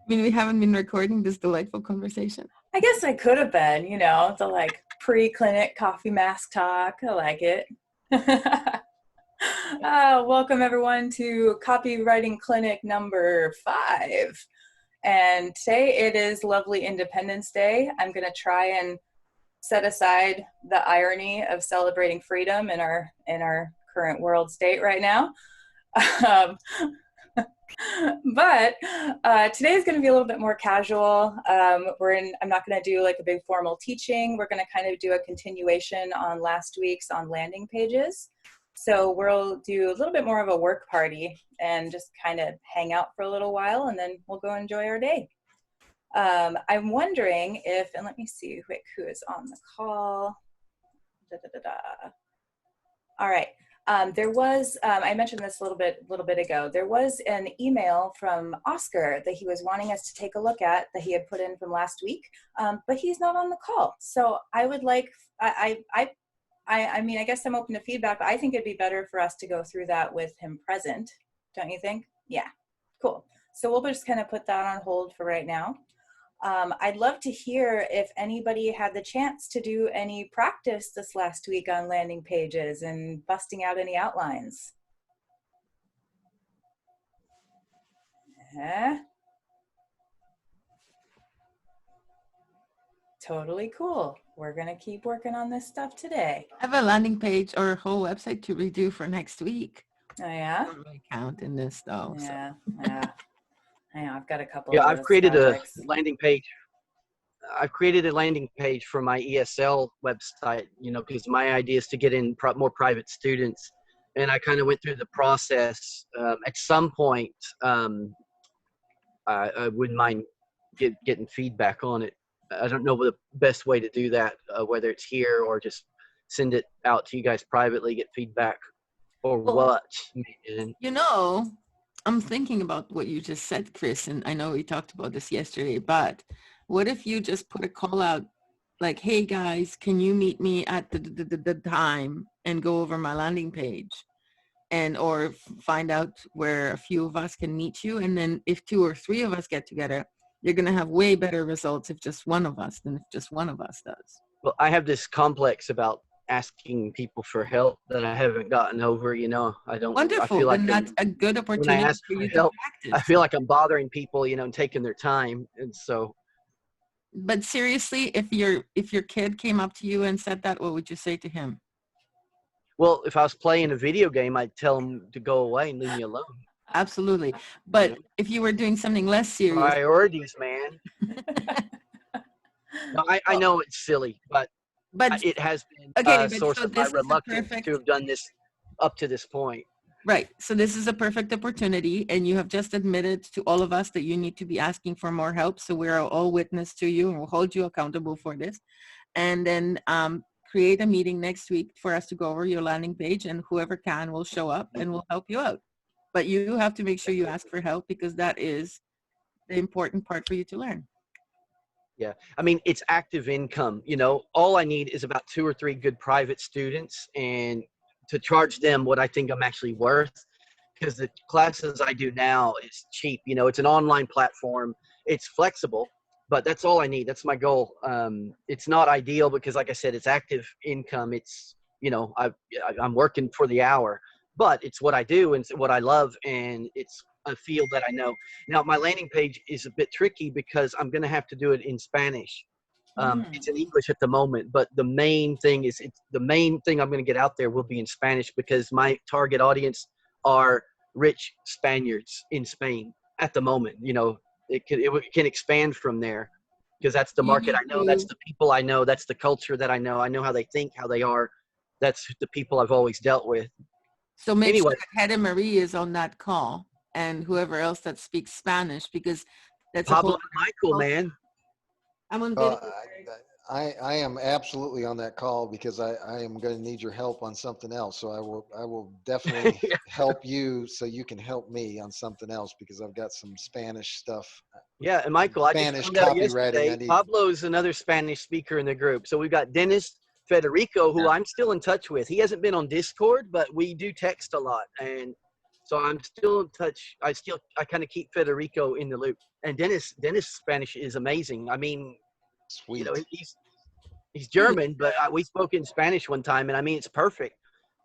I mean, we haven't been recording this delightful conversation. I guess I could have been, the like pre-clinic coffee mask talk. I like it. Welcome everyone to Copywriting Clinic number 5. And today it is lovely Independence Day. I'm going to try and set aside the irony of celebrating freedom in our current world state right now. But today is going to be a little bit more casual. I'm not going to do like a big formal teaching. We're going to kind of do a continuation on last week's on landing pages. So we'll do a little bit more of a work party and just kind of hang out for a little while, and then we'll go enjoy our day. I'm wondering if, and let me see who is on the call. All right. There was, I mentioned this a little bit ago, there was an email from Oscar that he was wanting us to take a look at that he had put in from last week, but he's not on the call. So I would like, I mean, I guess I'm open to feedback, but I think it'd be better for us to go through that with him present. Don't you think? Yeah, cool. So we'll just kind of put that on hold for right now. I'd love to hear if anybody had the chance to do any practice this last week on landing pages and busting out any outlines. Totally cool. We're going to keep working on this stuff today. I have a landing page or a whole website to redo for next week. Oh, yeah? I don't really count in this, though. Yeah, so. yeah. I've got a couple of I've created projects. A landing page. I've created a landing page for my ESL website, because my idea is to get in more private students. And I kind of went through the process. At some point, I wouldn't mind getting feedback on it. I don't know the best way to do that, whether it's here or just send it out to you guys privately, get feedback or what. I'm thinking about what you just said, Chris, and I know we talked about this yesterday, but what if you just put a call out like, hey guys, can you meet me at the time and go over my landing page, or find out where a few of us can meet you. And then if 2 or 3 of us get together, you're going to have way better results if just one of us than if just one of us does. Well, I have this complex about asking people for help that I haven't gotten over. I don't. Wonderful. I feel like that's a good opportunity when I ask for you help, to practice. I feel like I'm bothering people, and taking their time, and so. But seriously, if your kid came up to you and said that, what would you say to him? Well, if I was playing a video game, I'd tell him to go away and leave me alone. Absolutely. But if you were doing something less serious. Priorities, man. No, I know it's silly, but it has been a source of my reluctance to have done this up to this point. Right. So this is a perfect opportunity, and you have just admitted to all of us that you need to be asking for more help. So we're all witness to you, and we'll hold you accountable for this. And then create a meeting next week for us to go over your landing page, and whoever can will show up and we'll help you out. But you have to make sure you ask for help, because that is the important part for you to learn. Yeah. I mean, it's active income. All I need is about 2 or 3 good private students, and to charge them what I think I'm actually worth, because the classes I do now is cheap. It's an online platform. It's flexible, but that's all I need. That's my goal. It's not ideal because, like I said, it's active income. It's, I'm working for the hour, but it's what I do and it's what I love, and it's a field that I know. Now, my landing page is a bit tricky because I'm going to have to do it in Spanish. It's in English at the moment, but the main thing I'm going to get out there will be in Spanish, because my target audience are rich Spaniards in Spain at the moment. It can expand from there, because that's the market I know. That's the people I know. That's the culture that I know. I know how they think, how they are. That's the people I've always dealt with. So make sure that Hedda Marie is on that call, and whoever else that speaks Spanish, because that's Pablo and Michael, man. I'm on video. I am absolutely on that call, because I am going to need your help on something else. So I will definitely help you, so you can help me on something else, because I've got some Spanish stuff. Yeah, and Michael, Spanish copywriting. Pablo's another Spanish speaker in the group. So we've got Dennis Federico, who I'm still in touch with. He hasn't been on Discord, but we do text a lot, and So I'm still in touch. I kind of keep Federico in the loop. And Dennis Spanish is amazing. I mean, Sweet. he's German, but we spoke in Spanish one time, and I mean, it's perfect.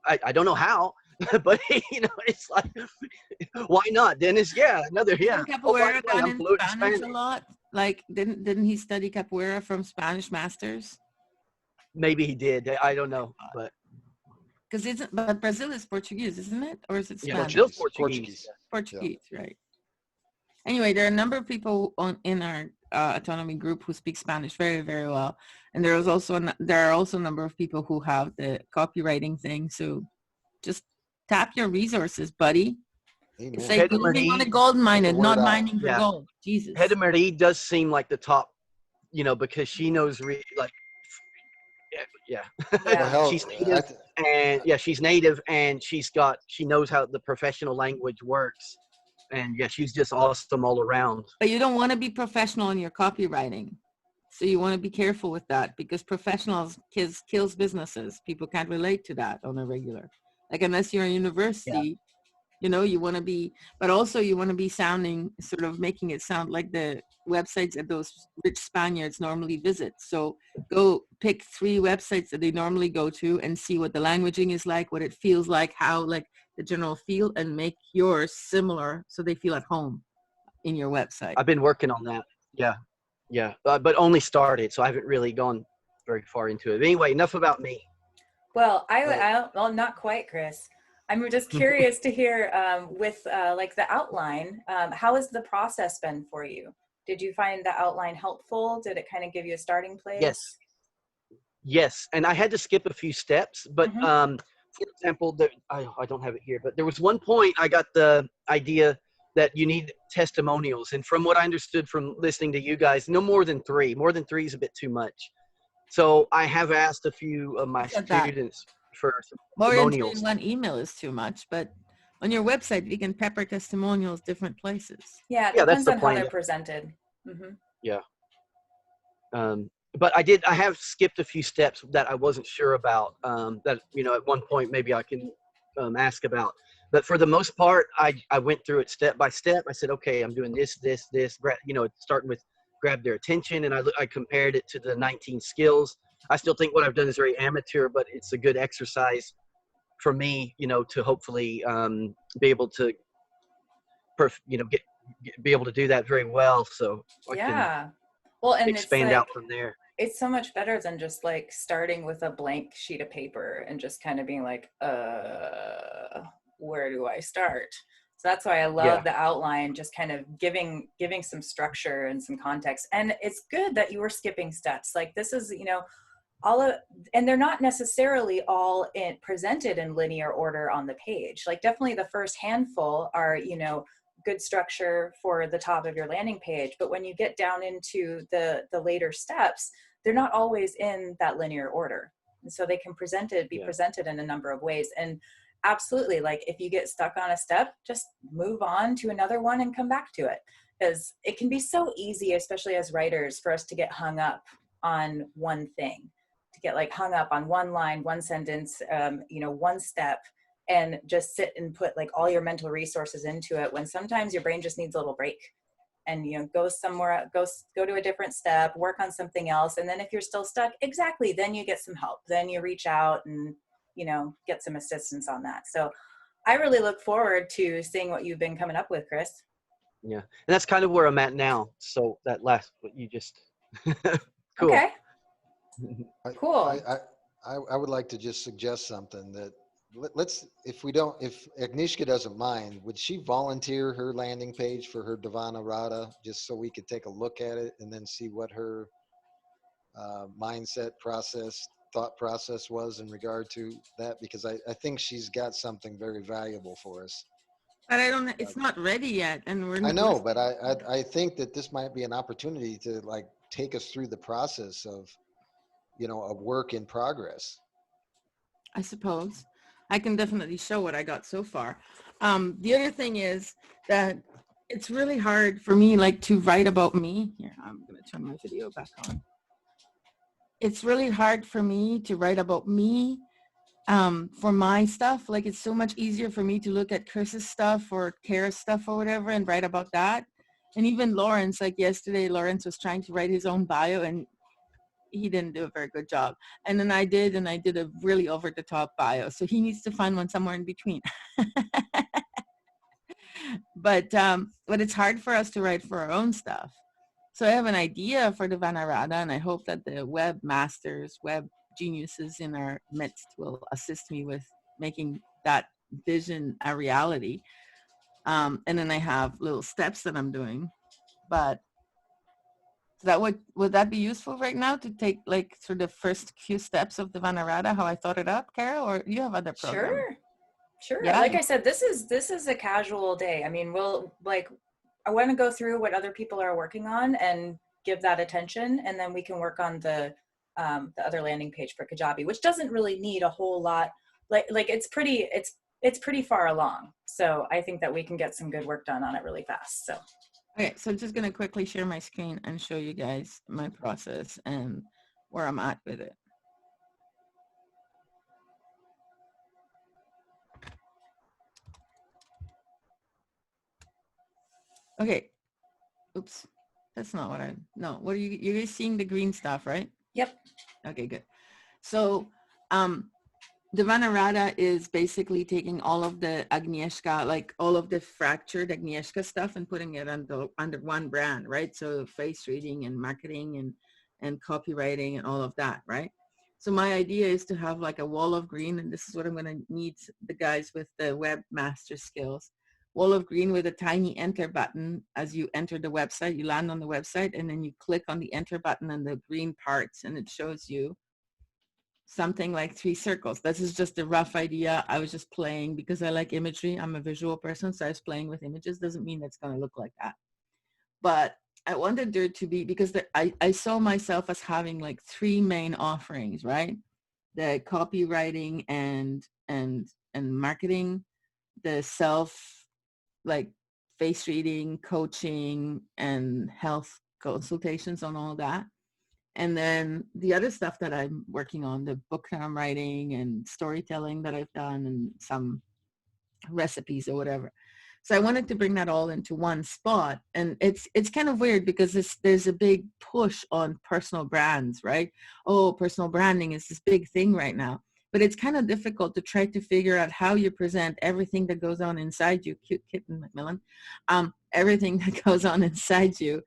I don't know how, but it's like, why not, Dennis? Yeah, Isn't Oh, by capoeira the way, done I'm in fluent in Spanish Spanish. a lot? Like, didn't he study capoeira from Spanish masters? Maybe he did. I don't know, but Because but Brazil is Portuguese, isn't it? Or is it yeah, Spanish? Bill's Portuguese. Portuguese. Yeah. Portuguese, right. Anyway, there are a number of people in our autonomy group who speak Spanish very, very well. And there are also a number of people who have the copywriting thing. So just tap your resources, buddy. It's Amen. like Pedro living on a Marie, gold mine Get the and word not out. mining for yeah. gold. Jesus. Pedro Marie does seem like the top, because she knows like, yeah. Yeah. Well, hell, She's native, she's native, and she knows how the professional language works, and she's just awesome all around. But you don't want to be professional in your copywriting. So you want to be careful with that, because professionals kills businesses. People can't relate to that on a regular. Like, unless you're in university, you want to be, but also you want to be sounding, sort of making it sound like the websites that those rich Spaniards normally visit. So go pick 3 websites that they normally go to and see what the languaging is like, what it feels like, how, like, the general feel, and make yours similar so they feel at home in your website. I've been working on that. Yeah. But only started, so I haven't really gone very far into it. Anyway, enough about me. Well, well, not quite, Chris. I'm just curious to hear with like the outline, how has the process been for you? Did you find the outline helpful? Did it kind of give you a starting place? Yes. And I had to skip a few steps, but Mhm. for example, I don't have it here, but there was one point I got the idea that you need testimonials. And from what I understood from listening to you guys, no more than 3. More than 3 is a bit too much. So I have asked a few of my Said that. students for some More than 3 testimonials. in one email is too much, but on your website, you can pepper testimonials different places. Yeah, it Yeah, that's depends the on how plan. they're presented. Mhm. Yeah. But I have skipped a few steps that I wasn't sure about, that, at one point maybe I can ask about. But for the most part, I went through it step by step. I said, okay, I'm doing this, starting with grab their attention. And I compared it to the 19 skills. I still think what I've done is very amateur, but it's a good exercise for me, to hopefully be able to, be able to do that very well. So I can Well, and it's expand like, out from there. it's so much better than just like starting with a blank sheet of paper and just kind of being like, where do I start? So that's why I love the outline, just kind of giving some structure and some context. And it's good that you were skipping steps. Like, this is, and they're not necessarily all presented in linear order on the page. Like, definitely the first handful are, good structure for the top of your landing page. But when you get down into the later steps, they're not always in that linear order. And so they can be presented in a number of ways. And absolutely, like, if you get stuck on a step, just move on to another one and come back to it. Because it can be so easy, especially as writers, for us to get hung up on one thing, to get like hung up on one line, one sentence, one step, and just sit and put like all your mental resources into it, when sometimes your brain just needs a little break, and go somewhere, go to a different step, work on something else. And then if you're still stuck, exactly, then you get some help, then you reach out and get some assistance on that. So I really look forward to seeing what you've been coming up with, Chris. Yeah, and that's kind of where I'm at now. So that last, what you just cool. Okay. Cool. I would like to just suggest something that let's, if Agnieszka doesn't mind, would she volunteer her landing page for her Divana Rada, just so we could take a look at it and then see what her thought process was in regard to that? Because I think she's got something very valuable for us. But it's not ready yet. And I know, but I think that this might be an opportunity to like take us through the process of, a work in progress. I suppose I can definitely show what I got so far. The other thing is that it's really hard for me, like, to write about me. Here, I'm going to turn my video back on. It's really hard for me to write about me for my stuff, like it's so much easier for me to look at Chris's stuff or Kara's stuff or whatever and write about that. And even Lawrence, like yesterday, Lawrence was trying to write his own bio and he didn't do a very good job. And then I did, and I did a really over the top bio. So he needs to find one somewhere in between. But it's hard for us to write for our own stuff. So I have an idea for the Vanarada, and I hope that the web masters, web geniuses in our midst will assist me with making that vision a reality. And then I have little steps that I'm doing. But would that be useful right now to take like through the first few steps of the Vanarada, how I thought it up, Kara, or you have other programs? Sure. Yeah. Like I said, this is a casual day. I mean, I want to go through what other people are working on and give that attention, and then we can work on the other landing page for Kajabi, which doesn't really need a whole lot. Like it's pretty far along. So I think that we can get some good work done on it really fast. So. Okay, so I'm just going to quickly share my screen and show you guys my process and where I'm at with it. Okay. Oops. That's not what no, what are you guys seeing the green stuff, right? Yep. Okay, good. So, the Vanarada is basically taking all of the Agnieszka, like all of the fractured Agnieszka stuff and putting it under one brand, right? So face reading and marketing and copywriting and all of that, right? So my idea is to have like a wall of green, and this is what I'm going to need the guys with the webmaster skills. Wall of green with a tiny enter button. As you enter the website, you land on the website and then you click on the enter button and the green parts, and it shows you something like 3 circles. This is just a rough idea. I was just playing because I like imagery. I'm a visual person, so I was playing with images. Doesn't mean it's going to look like that. But I wanted there to be, because I saw myself as having like 3 main offerings, right? The copywriting and marketing, the like face reading, coaching, and health consultations on all that. And then the other stuff that I'm working on, the book that I'm writing and storytelling that I've done and some recipes or whatever. So I wanted to bring that all into one spot. And it's kind of weird because there's a big push on personal brands, right? Oh, personal branding is this big thing right now. But it's kind of difficult to try to figure out how you present everything that goes on inside you, cute kitten Macmillan, everything that goes on inside you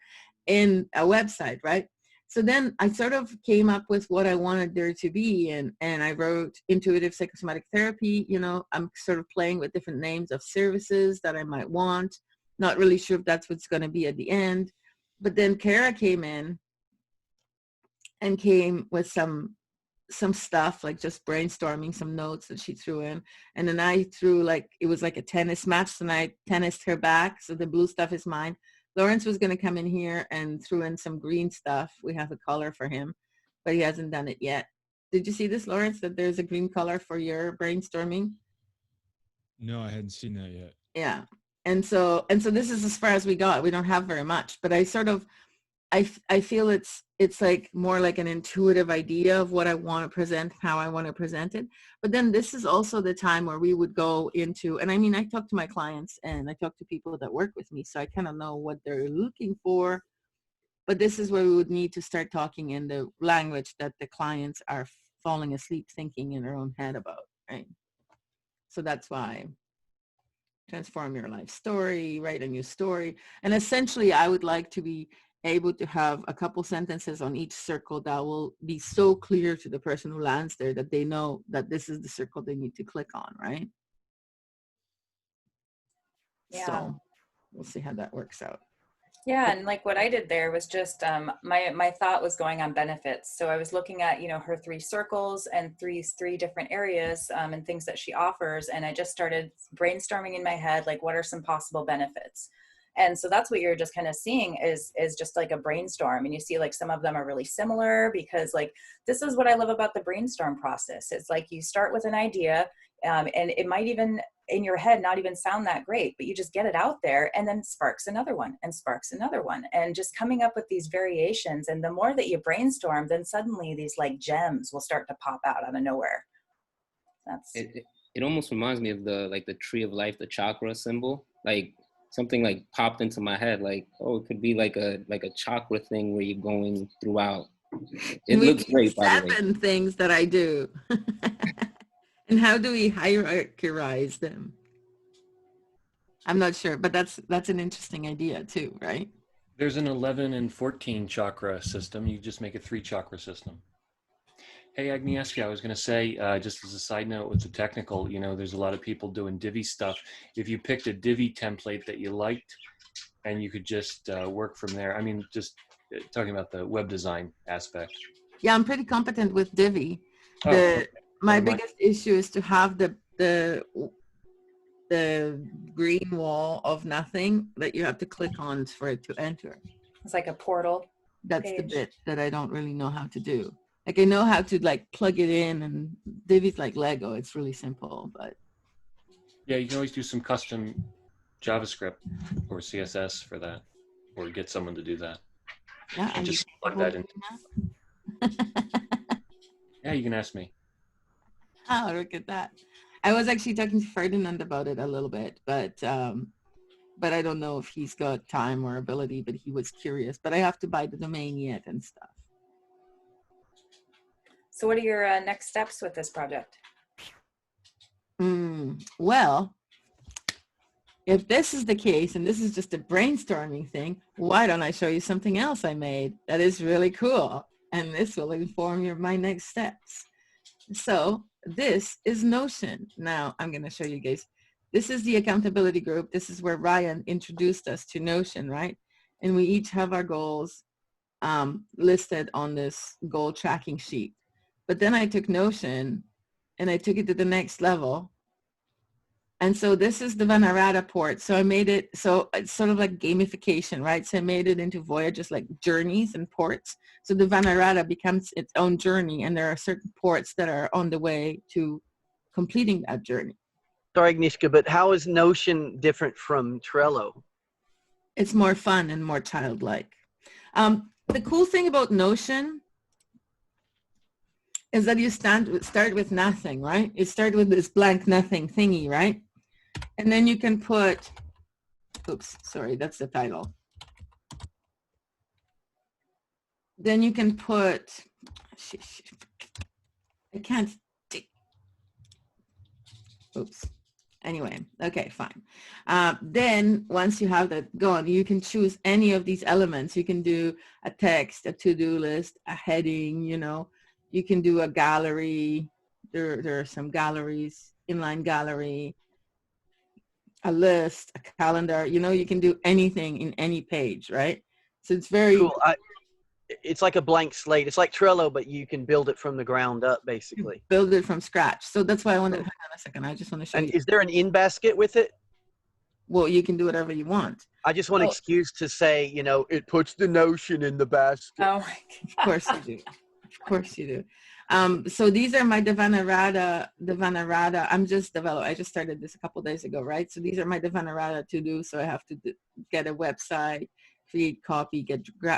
in a website, right? So then I sort of came up with what I wanted there to be, and I wrote intuitive psychosomatic therapy. You know, I'm sort of playing with different names of services that I might want. Not really sure if that's what's going to be at the end. But then Kara came in and came with some stuff, like just brainstorming some notes that she threw in. And then I threw, like, it was like a tennis match, and I tennised her back. So the blue stuff is mine. Lawrence was going to come in here and threw in some green stuff. We have a color for him, but he hasn't done it yet. Did you see this, Lawrence, that there's a green color for your brainstorming? No, I hadn't seen that yet. Yeah. And so this is as far as we got. We don't have very much, but I sort of, I feel it's like more like an intuitive idea of what I want to present, how I want to present it. But then this is also the time where we would go into, and I mean, I talk to my clients and I talk to people that work with me, so I kind of know what they're looking for. But this is where we would need to start talking in the language that the clients are falling asleep thinking in their own head about, right? So that's why transform your life story, write a new story. And essentially, I would like to be able to have a couple sentences on each circle that will be so clear to the person who lands there that they know that this is the circle they need to click on, right? Yeah. So we'll see how that works out. Yeah, and like what I did there was just my thought was going on benefits. So I was looking at, you know, her 3 circles and three different areas and things that she offers, and I just started brainstorming in my head, like, what are some possible benefits? And so that's what you're just kind of seeing is just like a brainstorm. And you see like some of them are really similar, because like, this is what I love about the brainstorm process. It's like you start with an idea and it might even in your head not even sound that great, but you just get it out there, and then sparks another one and sparks another one, and just coming up with these variations. And the more that you brainstorm, then suddenly these like gems will start to pop out of nowhere. That's It almost reminds me of the tree of life, the chakra symbol. Like something like popped into my head. Like, oh, it could be like a chakra thing where you're going throughout. It We looks do great, by the way. 7 things that I do. And how do we hierarchize them? I'm not sure, but that's an interesting idea too, right? There's an 11 and 14 chakra system. You just make a 3 chakra system. Hey, Agnieszka, I was going to say, just as a side note with the technical, there's a lot of people doing Divi stuff. If you picked a Divi template that you liked and you could just work from there, I mean, just talking about the web design aspect. Yeah, I'm pretty competent with Divi. Okay. My Never mind. biggest issue is to have the green wall of nothing that you have to click on for it to enter. it's like a portal. That's the Page. bit that I don't really know how to do. Like I know how to like plug it in, and Divi's like Lego. It's really simple, but Yeah, you can always do some custom JavaScript or CSS for that, or get someone to do that. yeah. And just plug that in. Yeah, you can ask me. Oh, look at that. I was actually talking to Ferdinand about it a little bit, but I don't know if he's got time or ability, but he was curious. But I have to buy the domain yet and stuff. So what are your next steps with this project? Well, if this is the case, and this is just a brainstorming thing, why don't I show you something else I made that is really cool? And this will inform my next steps. So this is Notion. Now I'm going to show you guys. This is the accountability group. This is where Ryan introduced us to Notion, right? And we each have our goals listed on this goal tracking sheet. But then I took Notion and I took it to the next level. And so this is the Vanarada port. So I made it, so it's sort of like gamification, right? So I made it into voyages like journeys and ports. So the Vanarada becomes its own journey, and there are certain ports that are on the way to completing that journey. Sorry, Agnieszka, but how is Notion different from Trello? It's more fun and more childlike. The cool thing about Notion is that you start with nothing, right? You start with this blank nothing thingy, right? And then you can put, oops, sorry, that's the title. Then you can put, I can't, oops. Anyway, okay, fine. Then once you have that going, you can choose any of these elements. You can do a text, a to-do list, a heading, you can do a gallery. There are some galleries, inline gallery, a list, a calendar, you can do anything in any page, right? So it's very cool. It's like a blank slate. It's like Trello, but you can build it from the ground up, basically. Build it from scratch. So that's why I wanted to, hang on a second. I just want to show you. And is there an in basket with it? Well, you can do whatever you want. I just want an excuse to say, it puts the Notion in the basket. Oh my God. Of course you do. Of course you do. So these are my Vanarada. I just started this a couple of days ago, right? So these are my Vanarada to do. So I have to get a website, create copy,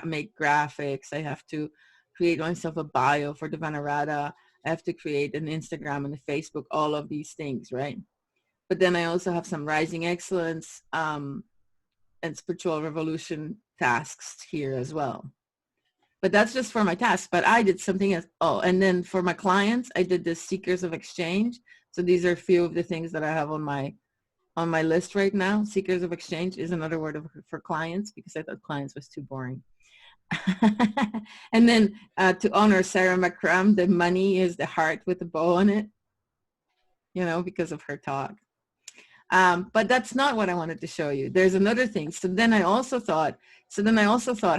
make graphics. I have to create myself a bio for the Vanarada. I have to create an Instagram and a Facebook, all of these things, right? But then I also have some Rising Excellence and Spiritual Revolution tasks here as well. But that's just for my tasks. But I did something else. Oh, and then for my clients, I did the Seekers of Exchange. So these are a few of the things that I have on my list right now. Seekers of Exchange is another word for clients, because I thought clients was too boring. And then to honor Sarah McCrum, the money is the heart with the bow on it, because of her talk. But that's not what I wanted to show you. There's another thing. So then I also thought,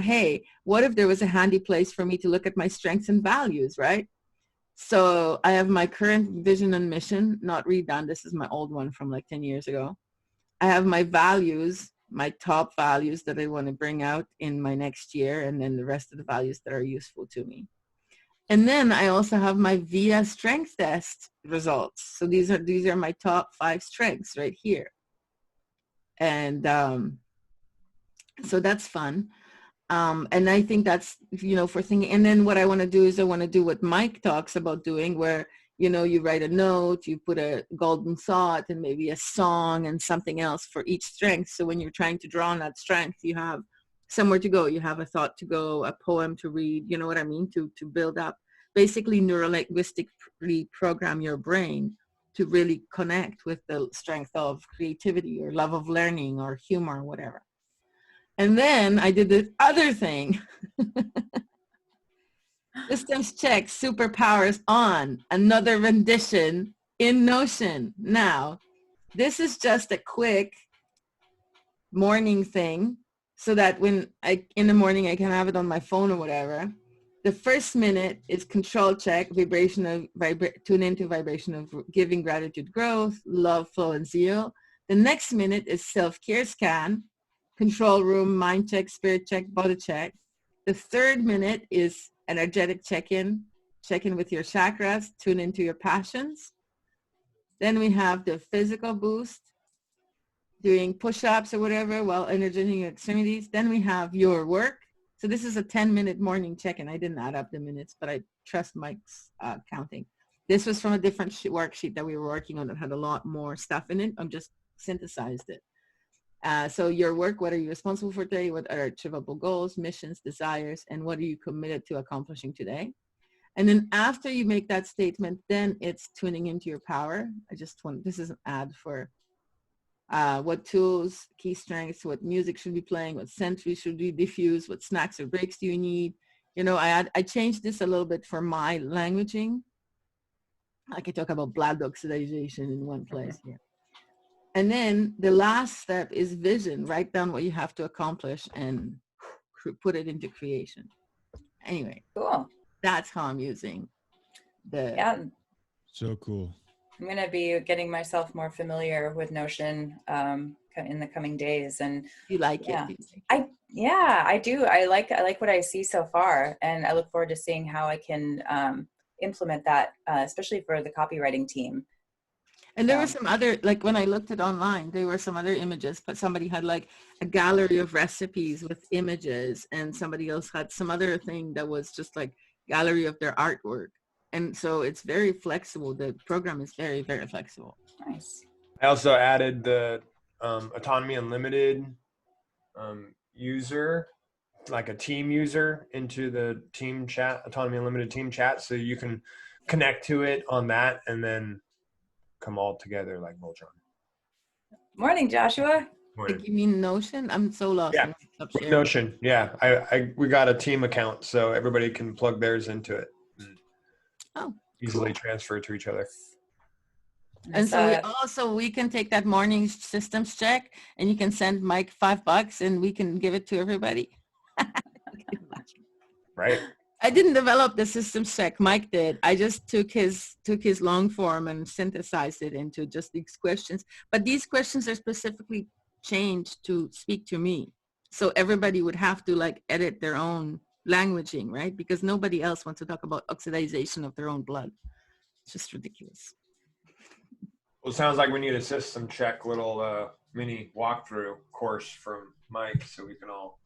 hey, what if there was a handy place for me to look at my strengths and values, right? So I have my current vision and mission, not redone. This is my old one from like 10 years ago. I have my values, my top values that I want to bring out in my next year, and then the rest of the values that are useful to me. And then I also have my VIA strength test results. So these are my top 5 strengths right here. And so that's fun. And I think that's, for thinking. And then what I want to do is I want to do what Mike talks about doing, where you know, you write a note, you put a golden thought and maybe a song and something else for each strength. So when you're trying to draw on that strength, you have somewhere to go. You have a thought to go, a poem to read, you know what I mean? To build up, basically neurolinguistically program your brain to really connect with the strength of creativity or love of learning or humor or whatever. And then I did this other thing. Systems check, superpowers on, another rendition in Notion. Now, this is just a quick morning thing so that when in the morning I can have it on my phone or whatever. The first minute is control check, tune into vibration of giving, gratitude, growth, love, flow, and zeal. The next minute is self-care scan, control room, mind check, spirit check, body check. The third minute is energetic check-in with your chakras, tune into your passions. Then we have the physical boost, doing push-ups or whatever while energizing your extremities. Then we have your work. So this is a 10-minute morning check-in. I didn't add up the minutes, but I trust Mike's counting. This was from a different worksheet that we were working on that had a lot more stuff in it. I'm just synthesized it. So your work, what are you responsible for today? What are achievable goals, missions, desires, and what are you committed to accomplishing today? And then after you make that statement, then it's tuning into your power. This is an ad for what tools, key strengths, what music should be playing, what scent should be diffused, what snacks or breaks do you need? You know, I changed this a little bit for my languaging. I can talk about blood oxidation in one place here. And then the last step is vision. Write down what you have to accomplish and put it into creation. Anyway, Cool. that's how I'm using the. Yeah. So cool. I'm going to be getting myself more familiar with Notion in the coming days. And You like yeah, it? I do. I like what I see so far, and I look forward to seeing how I can implement that, especially for the copywriting team. And there were some other, like when I looked at online, there were some other images, but somebody had like a gallery of recipes with images, and somebody else had some other thing that was just like gallery of their artwork. And so it's very flexible. The program is very, very flexible. Nice. I also added the Autonomy Unlimited user, like a team user, into the team chat, Autonomy Unlimited team chat, so you can connect to it on that and then come all together like Voltron. Morning, Joshua. Morning. Like, you mean Notion? I'm so lost. Yeah, Notion. Yeah, we got a team account, so everybody can plug theirs into it. Oh, easily transfer to each other. And so we can take that morning systems check, and you can send Mike $5 and we can give it to everybody. Right. I didn't develop the systems check. Mike did. I just took his long form and synthesized it into just these questions. But these questions are specifically changed to speak to me. So everybody would have to like edit their own languaging, right? Because nobody else wants to talk about oxidation of their own blood. It's just ridiculous. Well, it sounds like we need a system check little mini walkthrough course from Mike, so we can all.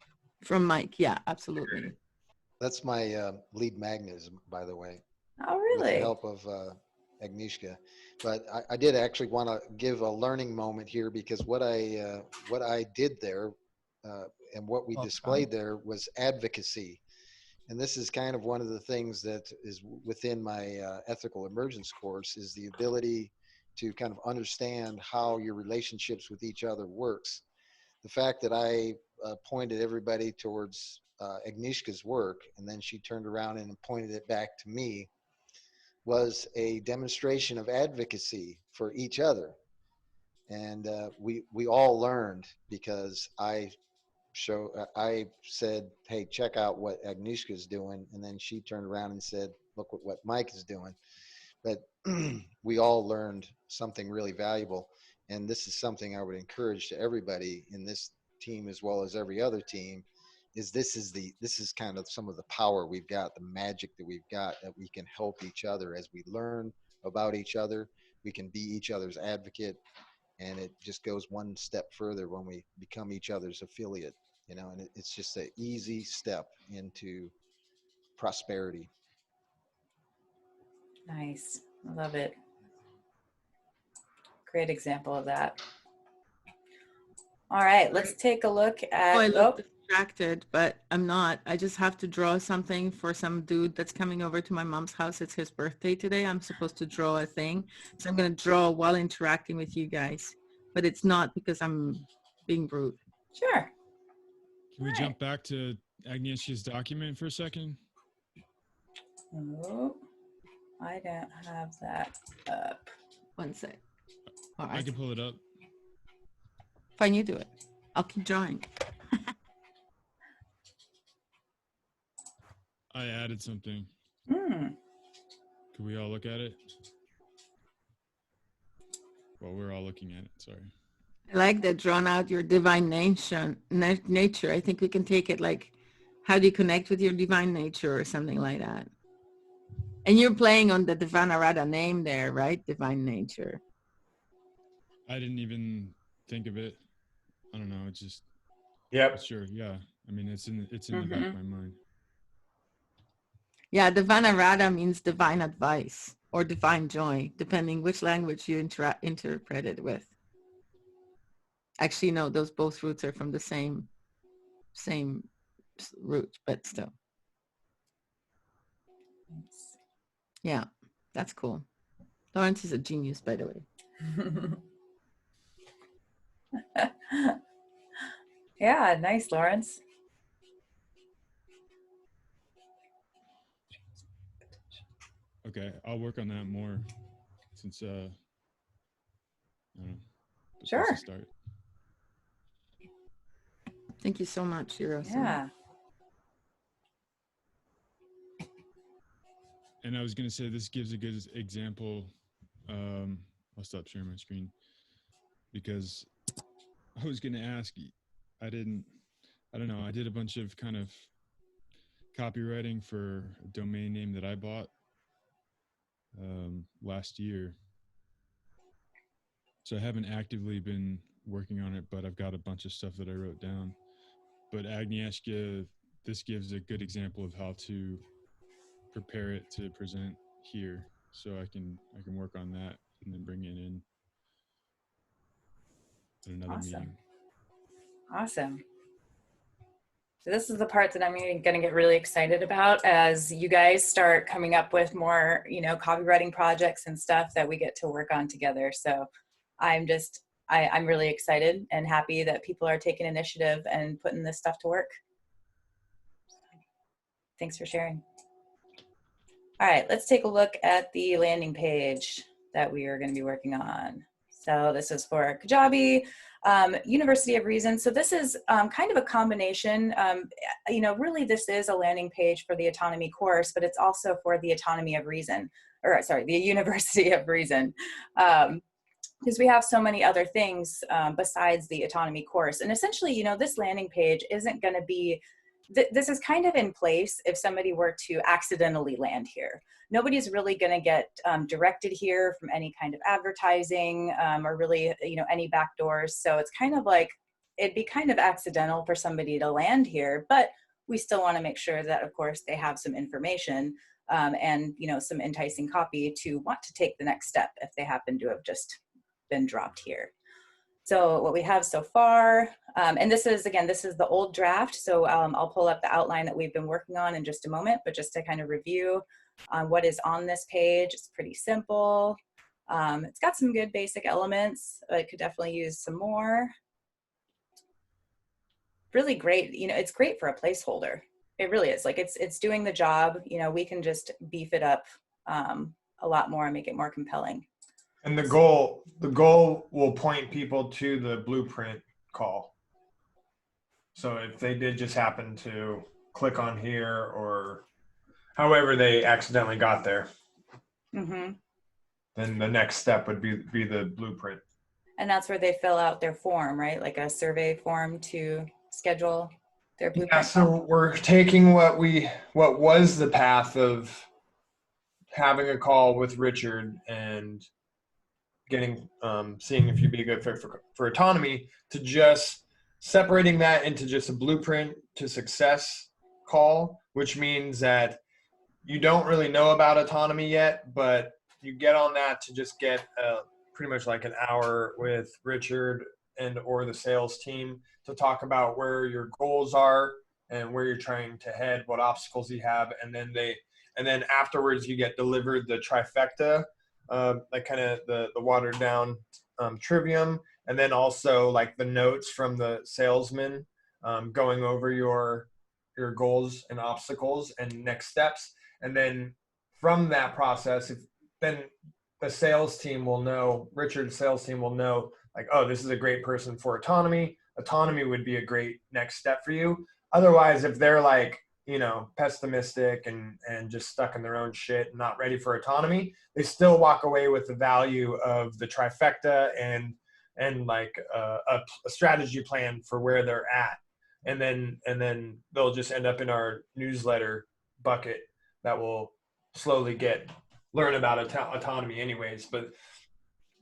From Mike, yeah, absolutely. That's my lead magnetism, by the way. Oh, really? With the help of Agnieszka. But I did actually want to give a learning moment here, because what I did there and what we displayed there was advocacy. And this is kind of one of the things that is within my ethical emergence course, is the ability to kind of understand how your relationships with each other works. The fact that I pointed everybody towards Agnieszka's work, and then she turned around and pointed it back to me, was a demonstration of advocacy for each other. And we all learned, because I said, hey, check out what Agnieszka is doing. And then she turned around and said, look what Mike is doing. But we all learned something really valuable. And this is something I would encourage to everybody in this team, as well as every other team, is this is kind of some of the power we've got, the magic that we've got, that we can help each other as we learn about each other. We can be each other's advocate, and it just goes one step further when we become each other's affiliate, you know, and it's just an easy step into prosperity. Nice. I love it. Great example of that. All right, let's take a look at, I look distracted, but I'm not. I just have to draw something for some dude that's coming over to my mom's house. It's his birthday today. I'm supposed to draw a thing. So I'm going to draw while interacting with you guys, but it's not because I'm being rude. Sure. Can we jump back to Agnieszka's document for a second? Oh, I don't have that up. One sec. I can pull it up. Fine, you do it. I'll keep drawing. I added something. Hmm. Can we all look at it? Well, we're all looking at it. Sorry. I like that, drawn out your divine nature. I think we can take it like, how do you connect with your divine nature or something like that? And you're playing on the Divanarada name there, right? Divine nature. I didn't even think of it. I don't know. It's just. Yep. Sure. Yeah. I mean, it's in the back of my mind. Yeah, Divanarada means divine advice or divine joy, depending which language you interpret it with. Actually, no, those both roots are from the same root, but still. Yeah, that's cool. Lawrence is a genius, by the way. Yeah, nice, Lawrence. Okay, I'll work on that more since I don't know. Sure. Start. Thank you so much, Hiro. Yeah. And I was going to say this gives a good example. I'll stop sharing my screen because I was going to ask. I don't know. I did a bunch of kind of copywriting for a domain name that I bought last year. So I haven't actively been working on it, but I've got a bunch of stuff that I wrote down. But Agnieszka, this gives a good example of how to prepare it to present here. So I can work on that and then bring it in at another meeting. Awesome. So this is the part that I'm going to get really excited about as you guys start coming up with more, copywriting projects and stuff that we get to work on together. So I'm really excited and happy that people are taking initiative and putting this stuff to work. Thanks for sharing. All right, let's take a look at the landing page that we are going to be working on. So this is for Kajabi, University of Reason. So this is kind of a combination. Really this is a landing page for the autonomy course, but it's also for the autonomy of reason, the University of Reason. Because we have so many other things besides the autonomy course. And essentially, this landing page isn't going to be, this is kind of in place if somebody were to accidentally land here. Nobody's really going to get directed here from any kind of advertising or really, any backdoors. So it's kind of like, it'd be kind of accidental for somebody to land here, but we still want to make sure that, of course, they have some information and, some enticing copy to want to take the next step if they happen to have just been dropped here. So what we have so far, and this is the old draft. So I'll pull up the outline that we've been working on in just a moment, but just to kind of review what is on this page, it's pretty simple. It's got some good basic elements, but it could definitely use some more. Really great, it's great for a placeholder. It really is. Like it's doing the job. We can just beef it up a lot more and make it more compelling. And the goal will point people to the blueprint call. So if they did just happen to click on here or however they accidentally got there, then the next step would be the blueprint. And that's where they fill out their form, right? Like a survey form to schedule their blueprint. Yeah, so we're taking what was the path of having a call with Richard and getting seeing if you'd be a good fit for autonomy, to just separating that into just a blueprint to success call, which means that you don't really know about autonomy yet, but you get on that to just get pretty much like an hour with Richard and or the sales team to talk about where your goals are and where you're trying to head, what obstacles you have, and then afterwards you get delivered the trifecta, like kind of the watered down trivium, and then also like the notes from the salesman going over your goals and obstacles and next steps. And then from that process, then the sales team will know, Richard's sales team will know, like, oh, this is a great person for autonomy. Autonomy would be a great next step for you. Otherwise, if they're like, you know, pessimistic and just stuck in their own shit and not ready for autonomy, they still walk away with the value of the trifecta and like a strategy plan for where they're at. And then they'll just end up in our newsletter bucket that will slowly learn about autonomy anyways. But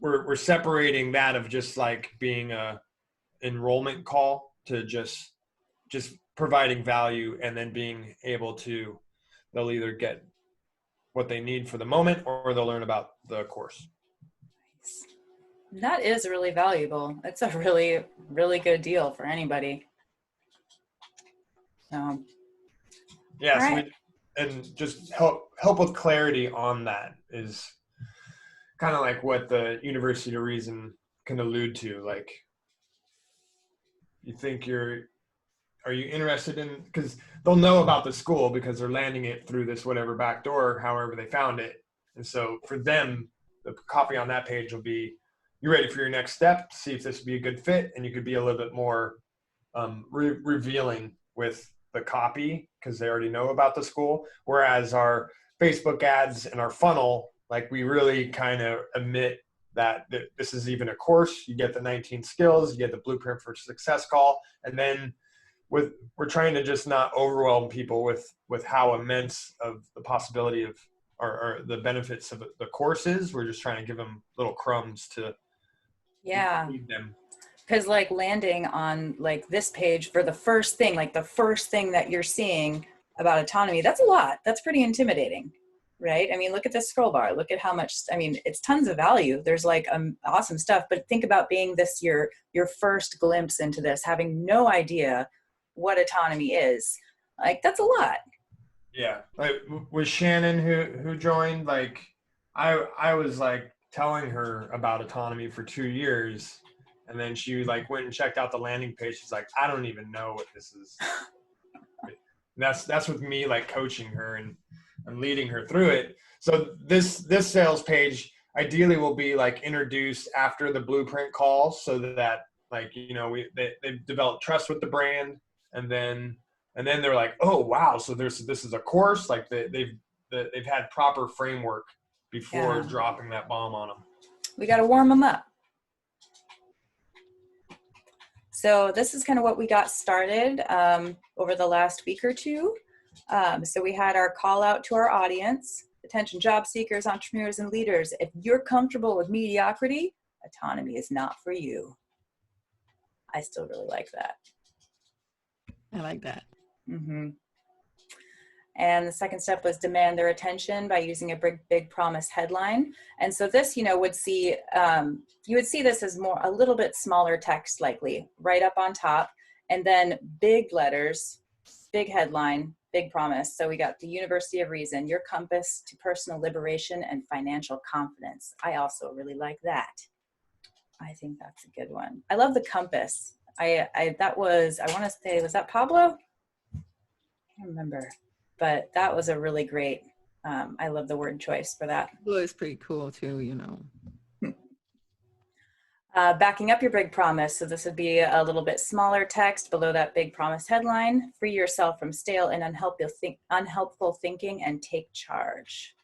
we're separating that of just like being a enrollment call to just providing value, and then being able to, they'll either get what they need for the moment or they'll learn about the course. That is really valuable. It's a really, really good deal for anybody. So, yeah, right. and just help with clarity on that is kind of like what the University of Reason can allude to. Like, you think are you interested in, because they'll know about the school because they're landing it through this whatever back door, however they found it. And so for them, the copy on that page will be, you ready for your next step? See if this would be a good fit. And you could be a little bit more revealing with the copy because they already know about the school. Whereas our Facebook ads and our funnel, like, we really kind of admit that this is even a course. You get the 19 skills, you get the blueprint for success call. And then we're trying to just not overwhelm people with how immense of the possibility of or the benefits of the course is. We're just trying to give them little crumbs to feed them. Because like landing on like this page for the first thing, like the first thing that you're seeing about autonomy, that's a lot. That's pretty intimidating, right? I mean, look at this scroll bar. Look at how much, I mean, it's tons of value. There's like awesome stuff, but think about being this your first glimpse into this, having no idea what autonomy is. Like, that's a lot. Yeah, like with Shannon who joined, like I was like telling her about autonomy for 2 years, and then she like went and checked out the landing page. She's like, I don't even know what this is. That's with me like coaching her and leading her through it. So this sales page ideally will be like introduced after the blueprint call, so that like, you know, they've developed trust with the brand, and then they're like, oh wow, so this is a course. Like they've had proper framework before dropping that bomb on them. We got to warm them up. So this is kind of what we got started over the last week or two. So we had our call out to our audience, attention job seekers, entrepreneurs, and leaders. If you're comfortable with mediocrity, autonomy is not for you. I still really like that. I like that. Mm-hmm. And the second step was demand their attention by using a big promise headline. And so this, you know, you would see this as a little bit smaller text, likely right up on top, and then big letters, big headline, big promise. So we got the University of Reason, your compass to personal liberation and financial confidence. I also really like that. I think that's a good one. I love the compass. I want to say, was that Pablo? I can't remember. But that was a really great, I love the word choice for that. Well, it's pretty cool too, you know. Backing up your big promise. So this would be a little bit smaller text below that big promise headline. Free yourself from stale and unhelpful thinking and take charge.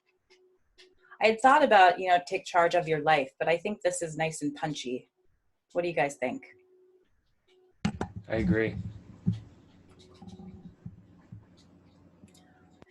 I had thought about, you know, take charge of your life, but I think this is nice and punchy. What do you guys think? I agree.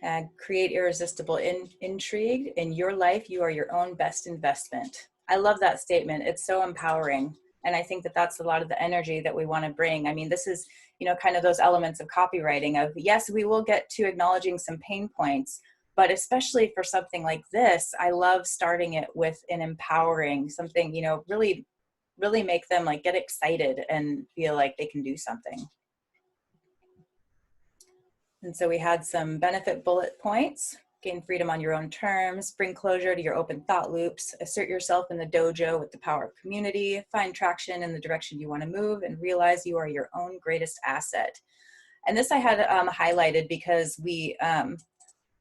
And create irresistible intrigue. In your life, you are your own best investment. I love that statement. It's so empowering. And I think that that's a lot of the energy that we want to bring. I mean, this is, you know, kind of those elements of copywriting of, yes, we will get to acknowledging some pain points, But especially for something like this, I love starting it with an empowering something, really, really make them like get excited and feel like they can do something. And so we had some benefit bullet points: gain freedom on your own terms, bring closure to your open thought loops, assert yourself in the dojo with the power of community, find traction in the direction you want to move, and realize you are your own greatest asset. And this I had highlighted because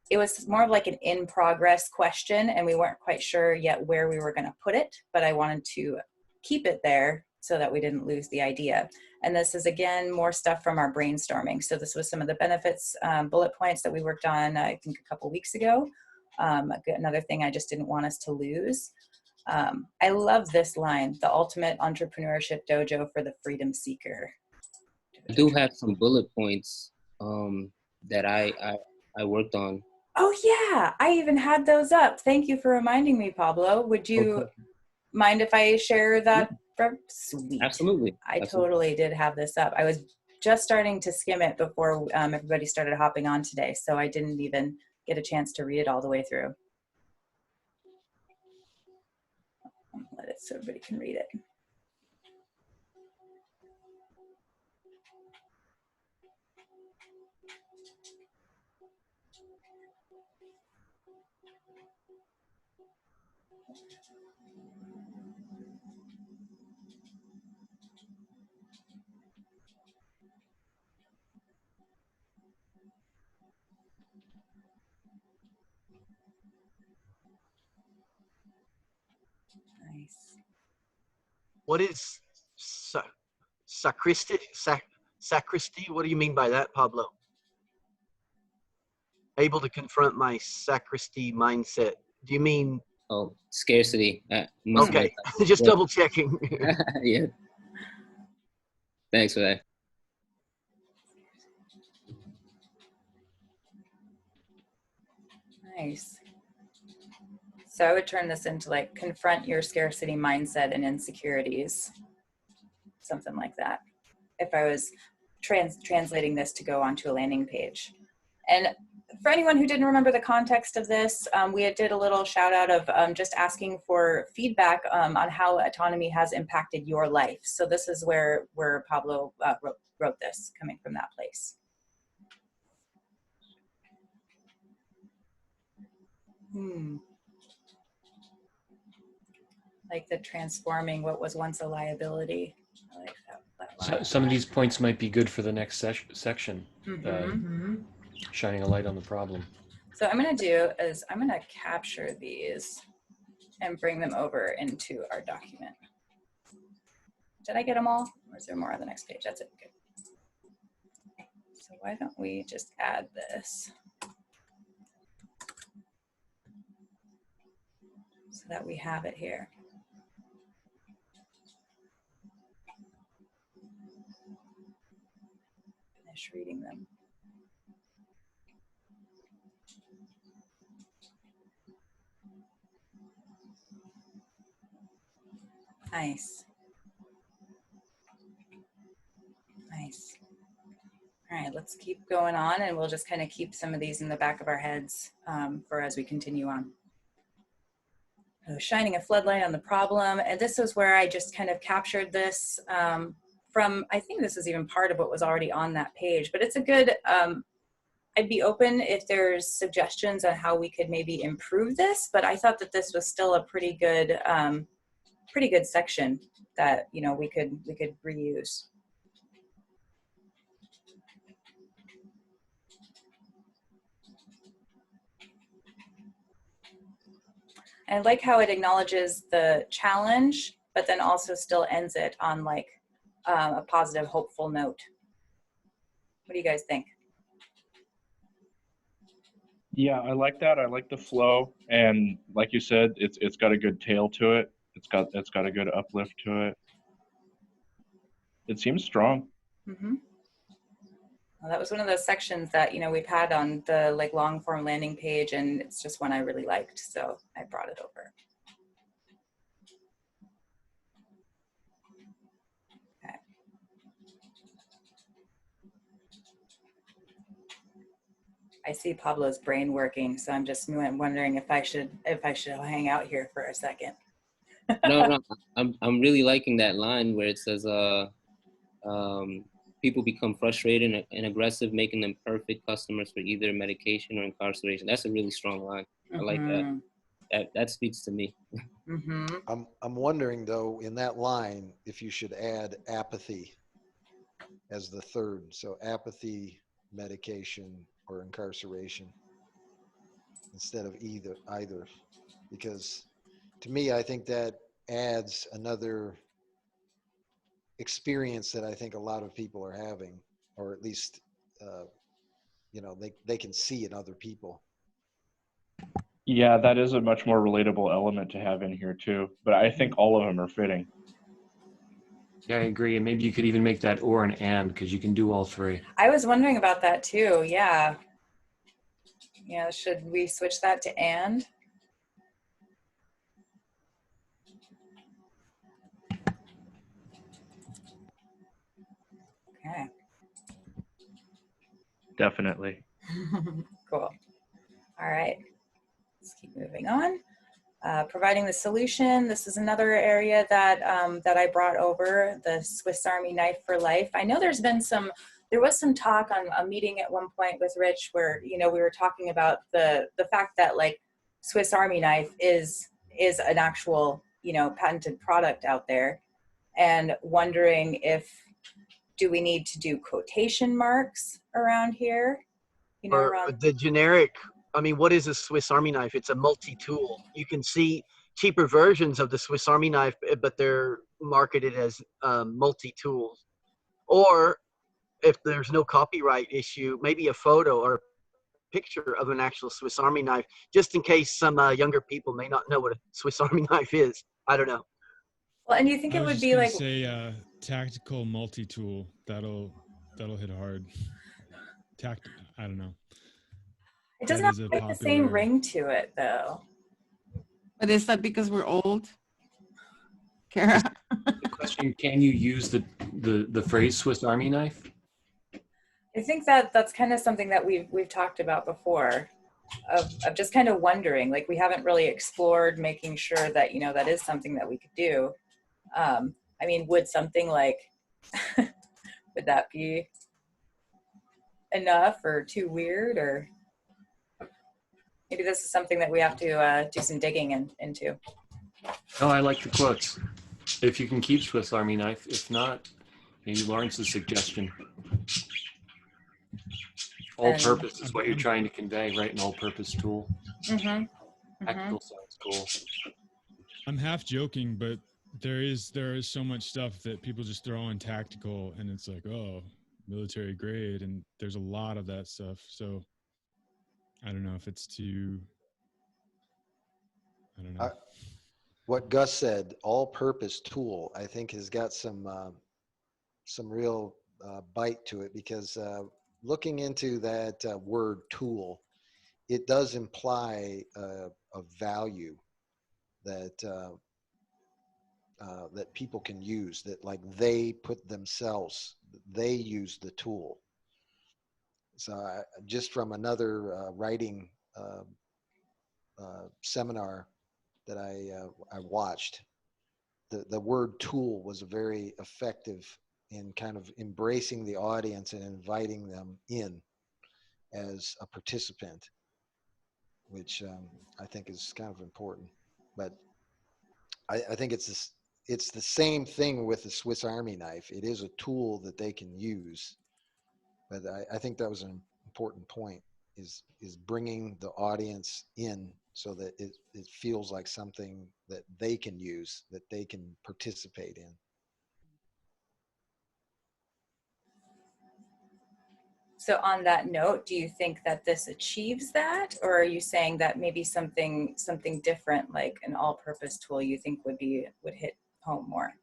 it was more of like an in progress question, and we weren't quite sure yet where we were going to put it, but I wanted to keep it there so that we didn't lose the idea. And this is, again, more stuff from our brainstorming. So this was some of the benefits bullet points that we worked on, I think, a couple weeks ago. Another thing I just didn't want us to lose. I love this line: the ultimate entrepreneurship dojo for the freedom seeker. I do have some bullet points that I worked on. Oh yeah, I even had those up. Thank you for reminding me, Pablo. Would you mind if I share that? Sweet. Absolutely. I totally did have this up. I was just starting to skim it before everybody started hopping on today, so I didn't even get a chance to read it all the way through. Let it so everybody can read it. Nice. What is sacristy? Sacristy? What do you mean by that, Pablo? Able to confront my sacristy mindset. Do you mean? Oh, scarcity. Okay, just double checking. Yeah. Thanks for that. Nice. So I would turn this into like confront your scarcity mindset and insecurities. Something like that. If I was translating this to go onto a landing page. And for anyone who didn't remember the context of this, we did a little shout out of just asking for feedback on how autonomy has impacted your life. So this is where Pablo wrote this, coming from that place. Like the transforming what was once a liability. I like that. Some of these points might be good for the next section. Shining a light on the problem. So what I'm going to do is I'm going to capture these and bring them over into our document. Did I get them all? Or is there more on the next page? That's it. Good. So why don't we just add this so that we have it here. Finish reading them. Nice. Nice. All right, let's keep going on, and we'll just kind of keep some of these in the back of our heads for as we continue on. So shining a floodlight on the problem, and this is where I just kind of captured this from, I think this is even part of what was already on that page, but it's a good, I'd be open if there's suggestions on how we could maybe improve this, but I thought that this was still a pretty good section that, you know, we could reuse. And I like how it acknowledges the challenge, but then also still ends it on like a positive, hopeful note. What do you guys think? Yeah, I like that. I like the flow, and like you said, it's got a good tail to it. It's got a good uplift to it. It seems strong. Mm-hmm. Well, that was one of those sections that, you know, we've had on the like long form landing page, and it's just one I really liked, so I brought it over. Okay. I see Pablo's brain working, so I'm just wondering if I should hang out here for a second. No, I'm really liking that line where it says, people become frustrated and aggressive, making them perfect customers for either medication or incarceration. That's a really strong line. I like that. That speaks to me. I'm wondering though, in that line, if you should add apathy as the third. So apathy, medication, or incarceration instead of either, because to me, I think that adds another experience that I think a lot of people are having, or at least, they can see in other people. Yeah, that is a much more relatable element to have in here too. But I think all of them are fitting. Yeah, I agree. And maybe you could even make that or an and, because you can do all three. I was wondering about that too. Yeah. Yeah. Should we switch that to and? Okay. Definitely. Cool. All right. Let's keep moving on. Providing the solution. This is another area that that I brought over, the Swiss Army knife for life. I know there was some talk on a meeting at one point with Rich where, we were talking about the fact that like Swiss Army knife is an actual, patented product out there, and wondering do we need to do quotation marks around here? Or Around. the generic, I mean, what is a Swiss Army knife? It's a multi-tool. You can see cheaper versions of the Swiss Army knife, but they're marketed as multi-tools. Or if there's no copyright issue, maybe a photo or a picture of an actual Swiss Army knife, just in case some younger people may not know what a Swiss Army knife is. I don't know. Well, and you think I it was would just be gonna like, say tactical multi-tool. That'll hit hard. I don't know. it doesn't That have is a quite the same popular. ring to it though. But is that because we're old? Kara? The question, can you use the phrase Swiss Army knife? I think that's kind of something that we've talked about before, of just kind of wondering, like we haven't really explored making sure that, that is something that we could do. I mean, would something like, would that be enough or too weird, or maybe this is something that we have to do some digging into. No, I like the quotes. If you can keep Swiss Army knife, if not, maybe Lawrence's suggestion. All-purpose is what you're trying to convey, right? An all-purpose tool. Tactical sounds cool. I'm half joking, but there is so much stuff that people just throw on tactical, and it's like, oh, military grade, and there's a lot of that stuff. So I don't know if it's too. I don't know. What Gus said, all-purpose tool, I think has got some real bite to it, because looking into that word tool, it does imply a value that that people can use, that like they put themselves, they use the tool. So just from another writing seminar that I watched, the word tool was very effective in kind of embracing the audience and inviting them in as a participant, which I think is kind of important. But I think it's the same thing with the Swiss Army knife. It is a tool that they can use, but I think that was an important point, is bringing the audience in so that it feels like something that they can use, that they can participate in. So on that note, do you think that this achieves that, or are you saying that maybe something different, like an all-purpose tool, you think would hit home more?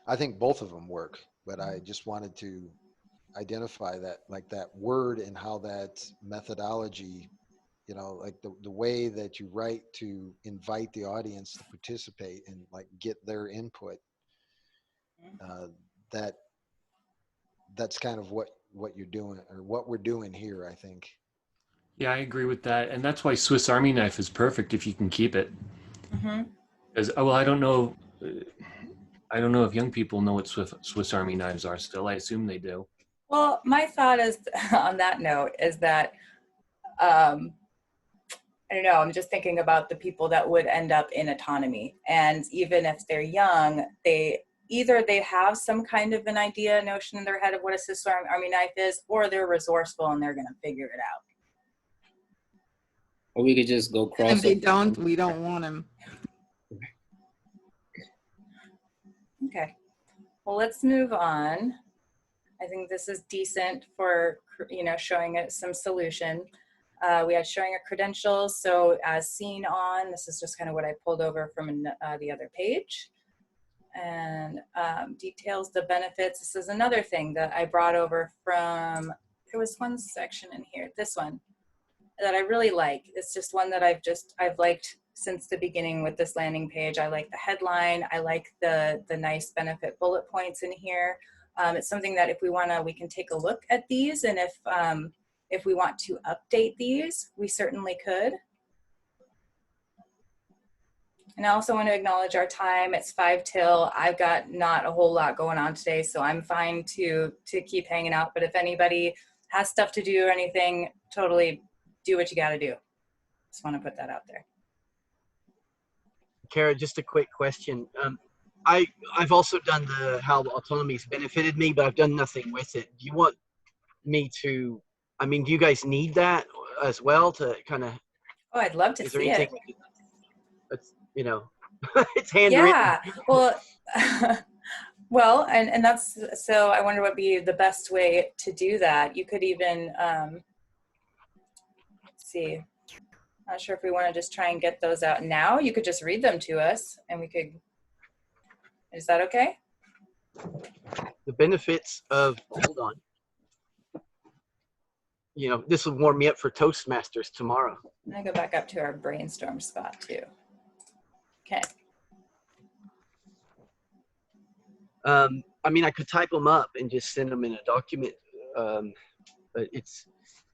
I think both of them work, but I just wanted to identify that, like that word and how that methodology, like the way that you write to invite the audience to participate and like get their input, that's kind of what you're doing, or what we're doing here, I think. Yeah, I agree with that. And that's why Swiss Army knife is perfect if you can keep it. Hmm. Because, well, I don't know if young people know what Swiss Army knives are still. I assume they do. Well, my thought is on that note is that um, I don't know. I'm just thinking about the people that would end up in autonomy, and even if they're young, they have some kind of an idea, notion in their head of what a Swiss Army knife is, or they're resourceful and they're going to figure it out. Or we could just go And if cross they it. don't, we don't want them. Okay. Well, let's move on. I think this is decent for, showing it some solution. We had showing a credentials. So as seen on, this is just kind of what I pulled over from the other page. And details the benefits. This is another thing that I brought over from, there was one section in here, this one, that I really like. It's just one that I've liked since the beginning with this landing page. I like the headline. I like the nice benefit bullet points in here. It's something that if we wanna, we can take a look at these, and if we want to update these, we certainly could. And I also want to acknowledge our time. It's 5 till. I've got not a whole lot going on today, so I'm fine to keep hanging out. But if anybody has stuff to do or anything, totally do what you got to do. Just want to put that out there. Kara, just a quick question. I've also done how autonomy's benefited me, but I've done nothing with it. Do you want me to? I mean, do you guys need that as well to kind of? Oh, I'd love to Is there see anything? it. That's it's handwritten. Yeah. Well, well, and that's, so I wonder what would be the best way to do that. You could even let's see. Not sure if we want to just try and get those out now. You could just read them to us, and we could. Is that okay? The benefits of, hold on. This will warm me up for Toastmasters tomorrow. I go back up to our brainstorm spot too. Okay. I mean, I could type them up and just send them in a document. But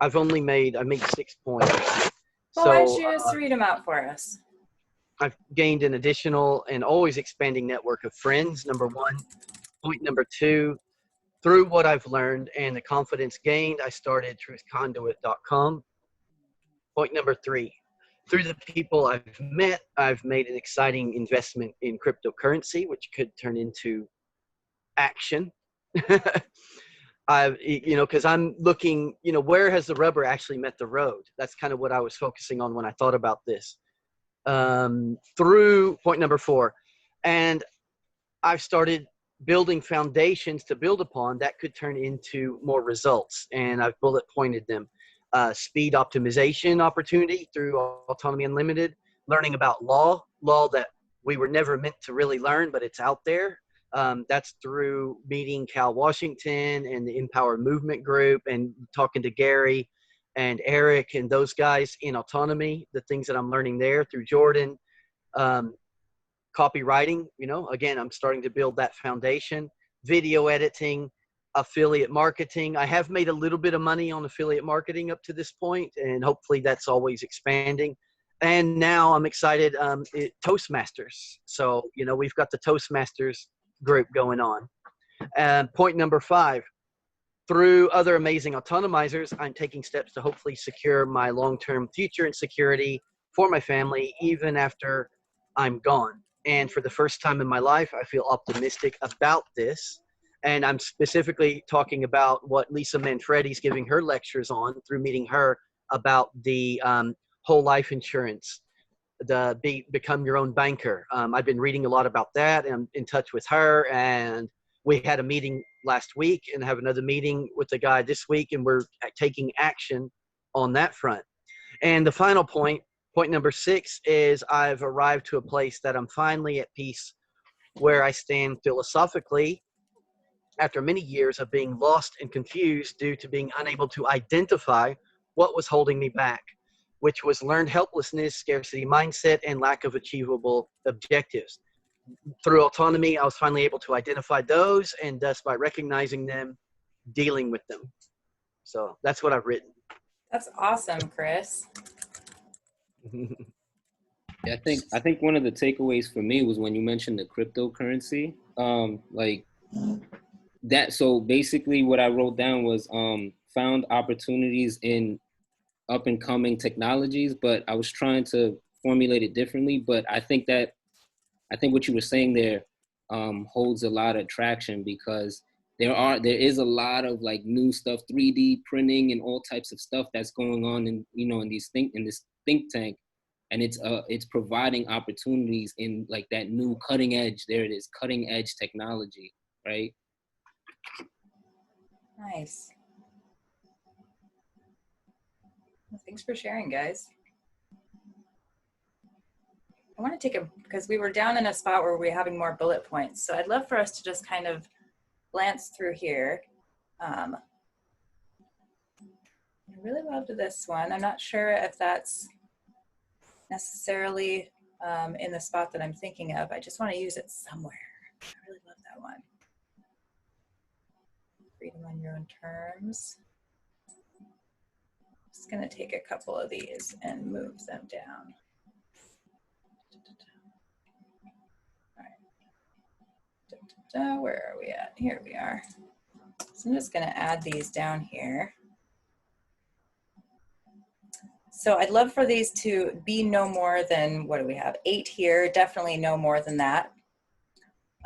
I made 6 points. Well, why don't you just read them out for us? I've gained an additional and always expanding network of friends, number one. Point number two, through what I've learned and the confidence gained, I started truthconduit.com. Point number three, through the people I've met, I've made an exciting investment in cryptocurrency, which could turn into action. Because I'm looking, where has the rubber actually met the road? That's kind of what I was focusing on when I thought about this. Through point number four, and I've started building foundations to build upon that could turn into more results, and I've bullet pointed them. Speed optimization opportunity through Autonomy Unlimited, learning about law that we were never meant to really learn, but it's out there. That's through meeting Cal Washington and the Empower Movement Group and talking to Gary and Eric and those guys in autonomy, the things that I'm learning there through Jordan. Copywriting, again, I'm starting to build that foundation. Video editing, affiliate marketing. I have made a little bit of money on affiliate marketing up to this point, and hopefully that's always expanding. And now I'm excited, Toastmasters. So, we've got the Toastmasters group going on. And point number five, through other amazing autonomizers, I'm taking steps to hopefully secure my long-term future and security for my family, even after I'm gone. And for the first time in my life, I feel optimistic about this. And I'm specifically talking about what Lisa Manfredi's giving her lectures on through meeting her about the whole life insurance, become your own banker. I've been reading a lot about that, and I'm in touch with her. And we had a meeting last week and have another meeting with the guy this week, and we're taking action on that front. And the final point number 6 is I've arrived to a place that I'm finally at peace where I stand philosophically after many years of being lost and confused due to being unable to identify what was holding me back, which was learned helplessness, scarcity mindset, and lack of achievable objectives. Through autonomy, I was finally able to identify those, and thus by recognizing them, dealing with them. So that's what I've written. That's awesome, Chris. Yeah, I think one of the takeaways for me was when you mentioned the cryptocurrency. Like that. So basically, what I wrote down was found opportunities in up and coming technologies, but I was trying to formulate it differently. But I think what you were saying there holds a lot of traction, because there is a lot of like new stuff, 3D printing and all types of stuff that's going on in in this think tank, and it's providing opportunities in like that new cutting edge. There it is, cutting edge technology, right? Nice. Well, thanks for sharing, guys. I want to take because we were down in a spot where we're having more bullet points. So I'd love for us to just kind of glance through here. I really loved this one. I'm not sure if that's necessarily in the spot that I'm thinking of. I just want to use it somewhere. I really love that one. Freedom on your own terms. Just going to take a couple of these and move them down. All right. Where are we at? Here we are. So I'm just going to add these down here. So I'd love for these to be no more than, what do we have? 8 here, definitely no more than that.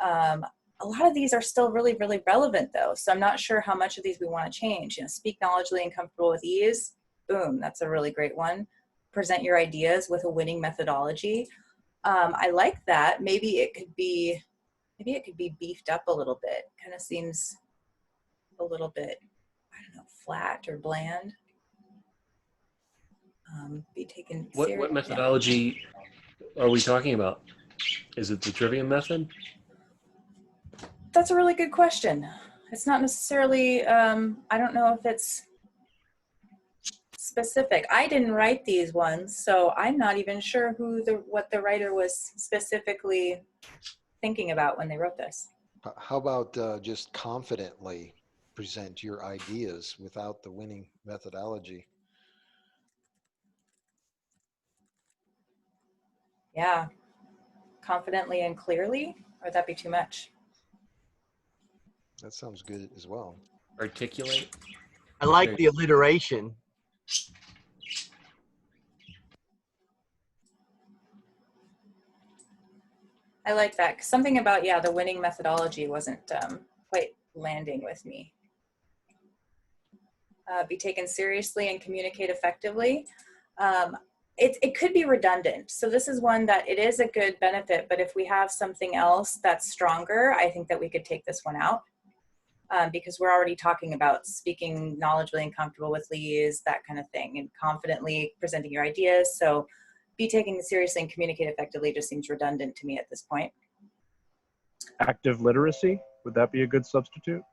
A lot of these are still really, really relevant though. So I'm not sure how much of these we want to change. You know, speak knowledgeably and comfortable with ease. Boom, that's a really great one. Present your ideas with a winning methodology. I like that. Maybe it could be beefed up a little bit. Kind of seems a little bit, I don't know, flat or bland. Be taken seriously. What methodology are we talking about? Is it the Trivium method? That's a really good question. It's not necessarily, I don't know if it's specific. I didn't write these ones, so I'm not even sure what the writer was specifically thinking about when they wrote this. How about just confidently present your ideas without the winning methodology? Yeah, confidently and clearly, or would that be too much? That sounds good as well. Articulate. I like the alliteration. I like that. 'Cause something about, yeah, the winning methodology wasn't quite landing with me. Be taken seriously and communicate effectively. It could be redundant. So this is one that it is a good benefit, but if we have something else that's stronger, I think that we could take this one out. Because we're already talking about speaking knowledgeably and comfortable with leads, that kind of thing, and confidently presenting your ideas. So be taken seriously and communicate effectively just seems redundant to me at this point. Active literacy, would that be a good substitute?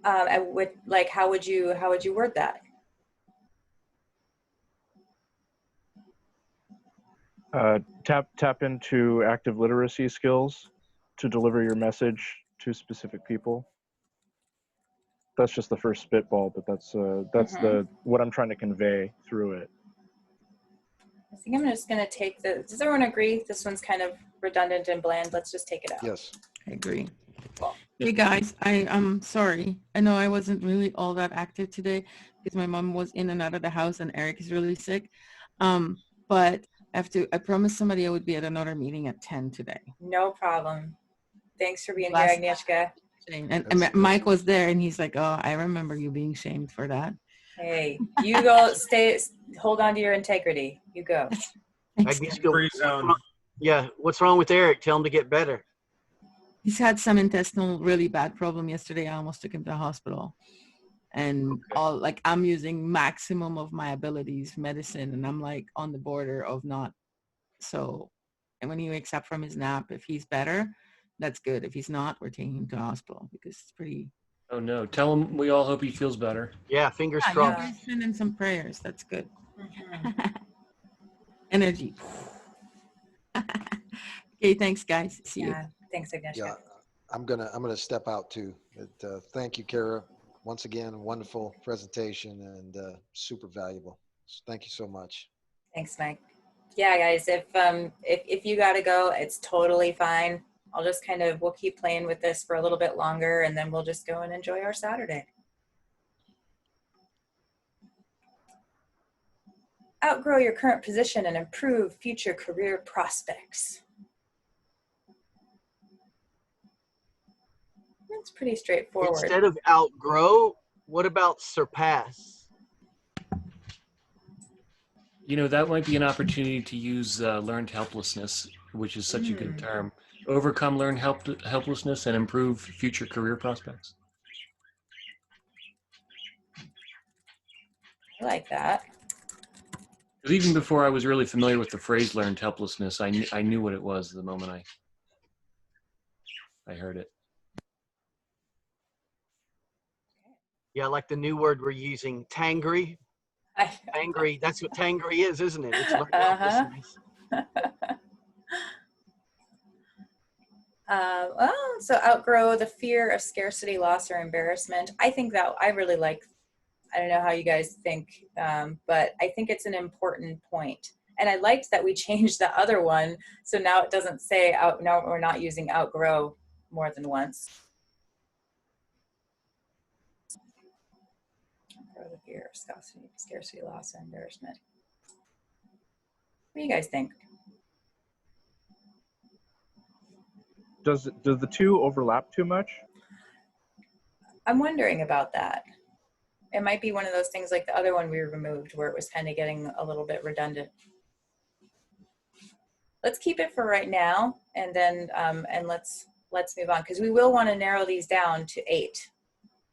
I would, like, how would you word that? Tap into active literacy skills to deliver your message to specific people. That's just the first spitball, but that's what I'm trying to convey through it. I think I'm just going to take does everyone agree? This one's kind of redundant and bland. Let's just take it out. Yes. I agree. Cool. Hey guys, I'm sorry. I know I wasn't really all that active today because my mom was in and out of the house and Eric is really sick. But I promised somebody I would be at another meeting at 10 today. No problem. Thanks for being here, Agnieszka. And Mike was there and he's like, oh, I remember you being shamed for that. Hey, you go hold on to your integrity. You go. Free zone. Yeah, what's wrong with Eric? Tell him to get better. He's had some intestinal really bad problem yesterday. I almost took him to the hospital. And I'm using maximum of my abilities, medicine, and I'm like on the border of not. So, and when he wakes up from his nap, if he's better, that's good. If he's not, we're taking him to the hospital because it's pretty. Oh no, tell him we all hope he feels better. Yeah, fingers You crossed. guys send in some prayers. That's good. Mm-hmm. Energy. Okay, thanks guys. See you. Thanks, Agnieszka. Yeah, I'm gonna step out too. But, thank you, Kara. once again, wonderful presentation and super valuable. So thank you so much. Thanks, Mike. Yeah, guys, if you got to go, it's totally fine. I'll just we'll keep playing with this for a little bit longer, and then we'll just go and enjoy our Saturday. Outgrow your current position and improve future career prospects. That's pretty straightforward. Instead of outgrow, what about surpass? You know, that might be an opportunity to use learned helplessness, which is such a good term. Overcome learned helplessness and improve future career prospects. I like that. Because even before I was really familiar with the phrase learned helplessness, I knew what it was the moment I heard it. Yeah, like the new word we're using, tangry. Angry, that's what tangry is, isn't it? It's learned helplessness. Well, so outgrow the fear of scarcity, loss, or embarrassment. I think that I really like, I don't know how you guys think, but I think it's an important point. And I liked that we changed the other one. So now it doesn't say now we're not using outgrow more than once. Outgrow the fear of scarcity, loss, or embarrassment. What do you guys think? Does the two overlap too much? I'm wondering about that. It might be one of those things like the other one we removed where it was kind of getting a little bit redundant. Let's keep it for right now, and then and let's move on, because we will want to narrow these down to 8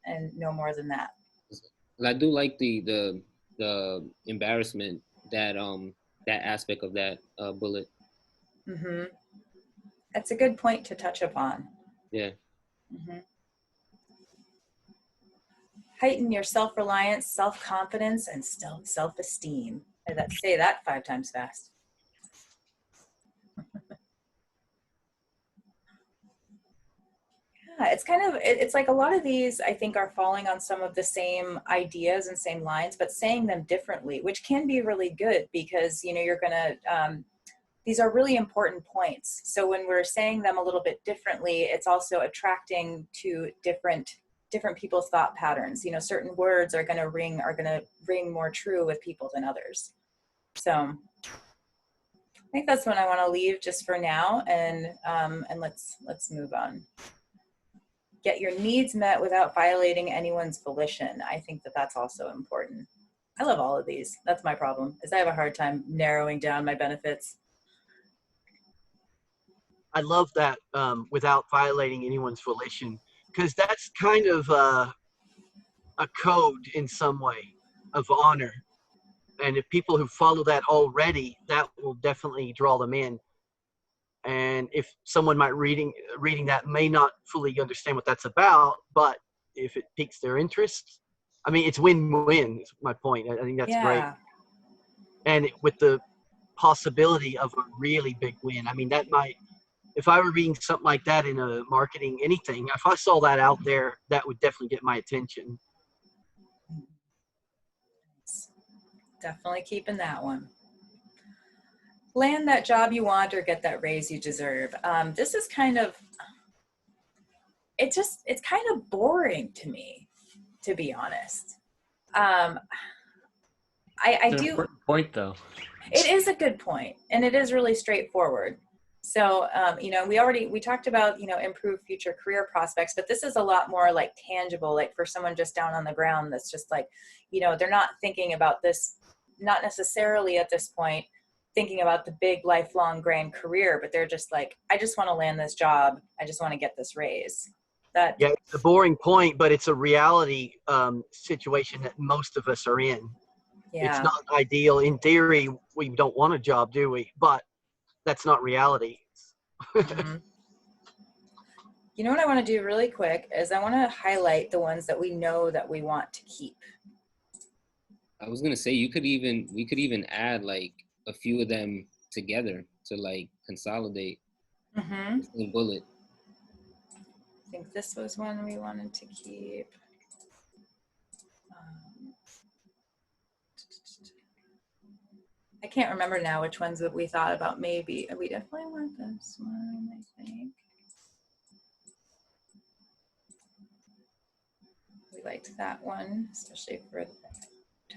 and no more than that. I do like the embarrassment, that aspect of that bullet. Mm-hmm. That's a good point to touch upon. Yeah. Mm-hmm. Heighten your self-reliance, self-confidence, and self-esteem. Say that 5 times fast. Yeah, it's like a lot of these, I think, are falling on some of the same ideas and same lines, but saying them differently, which can be really good, because, you know, you're going to, these are really important points. So when we're saying them a little bit differently, it's also attracting to different people's thought patterns. You know, certain words are going to ring more true with people than others. So I think that's what I want to leave just for now, and let's move on. Get your needs met without violating anyone's volition. I think that's also important. I love all of these. That's my problem, is I have a hard time narrowing down my benefits. I love that, without violating anyone's volition, because that's kind of a code in some way of honor. And if people who follow that already, that will definitely draw them in. And if someone might reading that may not fully understand what that's about, but if it piques their interest, I mean, it's win-win is my point. I think that's great. And with the possibility of a really big win, I mean, that might, if I were reading something like that in a marketing anything, if I saw that out there, that would definitely get my attention. Definitely keeping that one. Land that job you want or get that raise you deserve. This is kind of, it's kind of boring to me, to be honest. I It's an do. Important point, though. It is a good point, and it is really straightforward. So, you know, we talked about, you know, improve future career prospects, but this is a lot more like tangible, like for someone just down on the ground that's just like, you know, they're not thinking about this, not necessarily at this point, thinking about the big lifelong grand career, but they're just like, I just want to land this job. I just want to get this raise. Yeah, it's a boring point, but it's a reality situation that most of us are in. Yeah. It's not ideal. In theory, we don't want a job, do we? But that's not reality. Mm-hmm. You know what I want to do really quick is I want to highlight the ones that we know that we want to keep. I was gonna say we could even add like a few of them together to like consolidate the same bullet. I think this was one we wanted to keep. I can't remember now which ones that we thought about. Maybe we definitely want this one, I think. We liked that one, especially for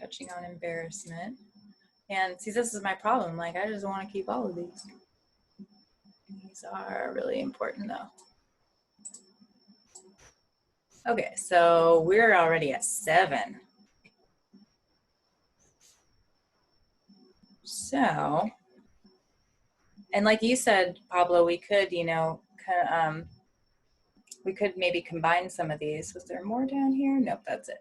touching on embarrassment. And see, this is my problem. Like, I just want to keep all of these. These are really important though. Okay, so we're already at 7. So, and like you said, Pablo, we could, you know, we could maybe combine some of these. Was there more down here? Nope, that's it.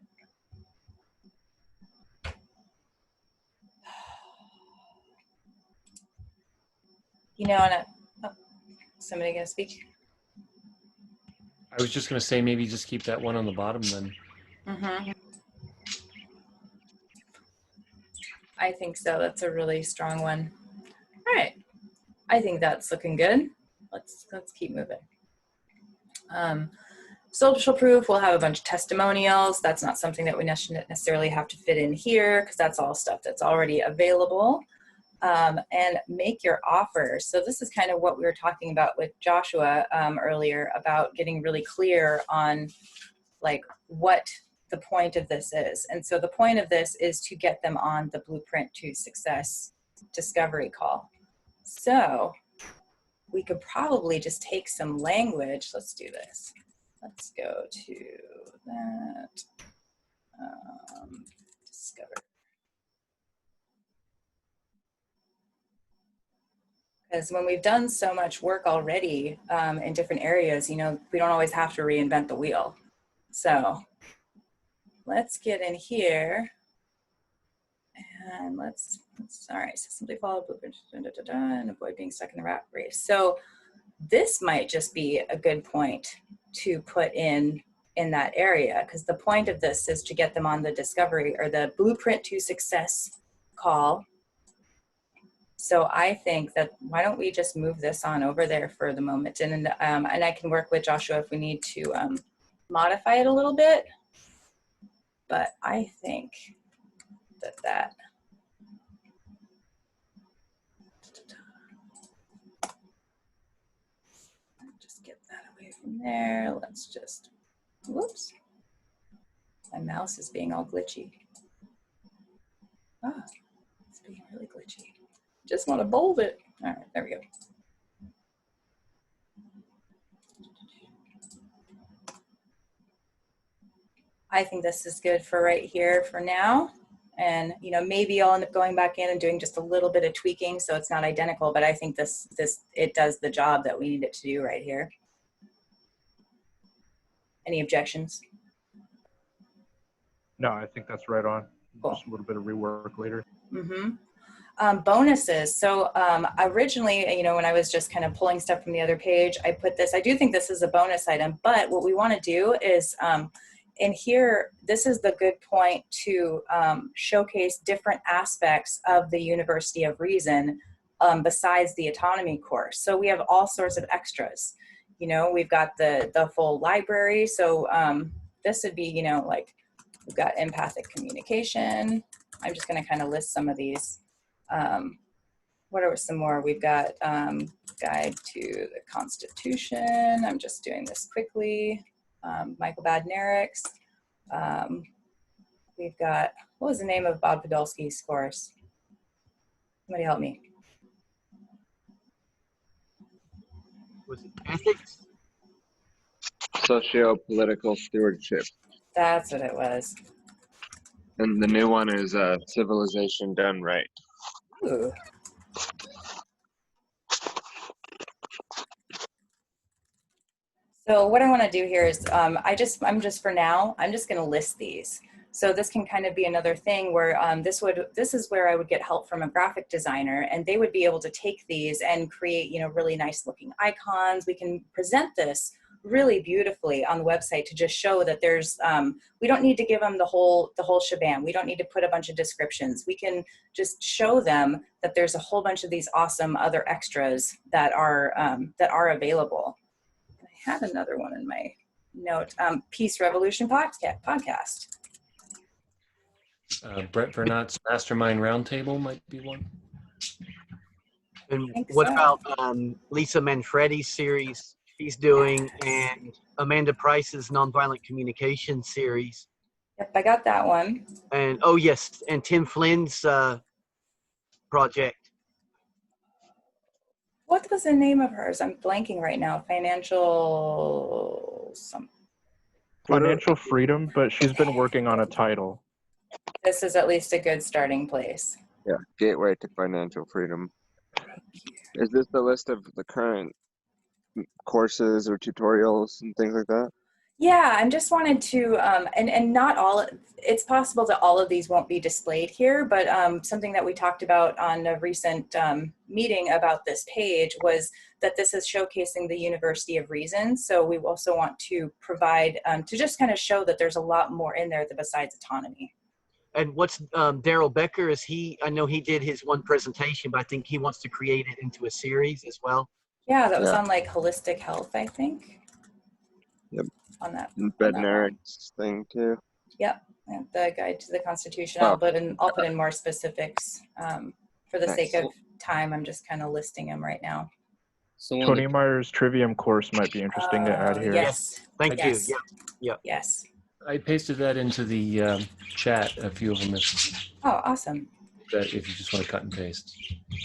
You know, and oh, somebody gonna speak? I was just going to say maybe just keep that one on the bottom then. Mm-hmm. I think so. That's a really strong one. All right. I think that's looking good. Let's keep moving. Social proof, we'll have a bunch of testimonials. That's not something that we necessarily have to fit in here because that's all stuff that's already available. And make your offer. So this is kind of what we were talking about with Joshua earlier about getting really clear on like what the point of this is. And so the point of this is to get them on the Blueprint to Success discovery call. So we could probably just take some language. Let's do this. Let's go to that. Discover. Because when we've done so much work already in different areas, you know, we don't always have to reinvent the wheel. So let's get in here and let's all right, so simply follow blueprint and avoid being stuck in the rat race. So this might just be a good point to put in that area, because the point of this is to get them on the discovery or the Blueprint to Success call. So I think that why don't we just move this on over there for the moment, and I can work with Joshua if we need to modify it a little bit. But I think that just get that away from there. Let's just, whoops. My mouse is being all glitchy. Ah, it's being really glitchy. Just want to bold it. All right, there we go. I think this is good for right here for now. And, you know, maybe I'll end up going back in and doing just a little bit of tweaking so it's not identical, but I think it does the job that we need it to do right here. Any objections? No, I think that's right on. Cool. Just a little bit of rework later. Mm-hmm. Bonuses. So originally, you know, when I was just kind of pulling stuff from the other page, I put this. I do think this is a bonus item, but what we want to do is in here, this is the good point to showcase different aspects of the University of Reason besides the autonomy course. So we have all sorts of extras. You know, we've got the full library. So this would be, you know, like we've got empathic communication. I'm just going to kind of list some of these. What are some more? We've got Guide to the Constitution. I'm just doing this quickly. Michael Badnarek's. We've got, what was the name of Bob Podolsky's course? Somebody help me. Was it ethics? Socio-political stewardship. That's what it was. And the new one is civilization done right. Ooh. So what I want to do here is I'm just for now, I'm just going to list these. So this can kind of be another thing where this is where I would get help from a graphic designer, and they would be able to take these and create, you know, really nice looking icons. We can present this really beautifully on the website to just show that there's, we don't need to give them the whole shebang. We don't need to put a bunch of descriptions. We can just show them that there's a whole bunch of these awesome other extras that are available. I had another one in my note, Peace Revolution podcast. Brett Vernott's Mastermind Roundtable might be one. And think what so. about Lisa Manfredi's series she's doing, Yes. and Amanda Price's Nonviolent Communication series? Yep, I got that one. And oh yes, and Tim Flynn's project. What was the name of hers? I'm blanking right now. Financial some. Financial freedom, but she's been working on a title. This is at least a good starting place. Yeah, Gateway to Financial Freedom. Is this the list of the current courses or tutorials and things like that? Yeah, I just wanted to, and not all, it's possible that all of these won't be displayed here, but something that we talked about on a recent meeting about this page was that this is showcasing the University of Reason. So we also want to provide, to just kind of show that there's a lot more in there besides autonomy. And what's Daryl Becker? I know he did his one presentation, but I think he wants to create it into a series as well. Yeah, that was on like holistic health, I think. Yep. On that. Bednaric's thing too. Yep. The guide to the Constitution. Oh. I'll put in more specifics for the Nice. sake of time. I'm just kind of listing them right now. So Tony Meyer's Trivium course might be interesting to add here. Yes. Thank Yes. you. Yeah. Yes. I pasted that into the chat, a few of them, Oh, awesome. if you just want to cut and paste.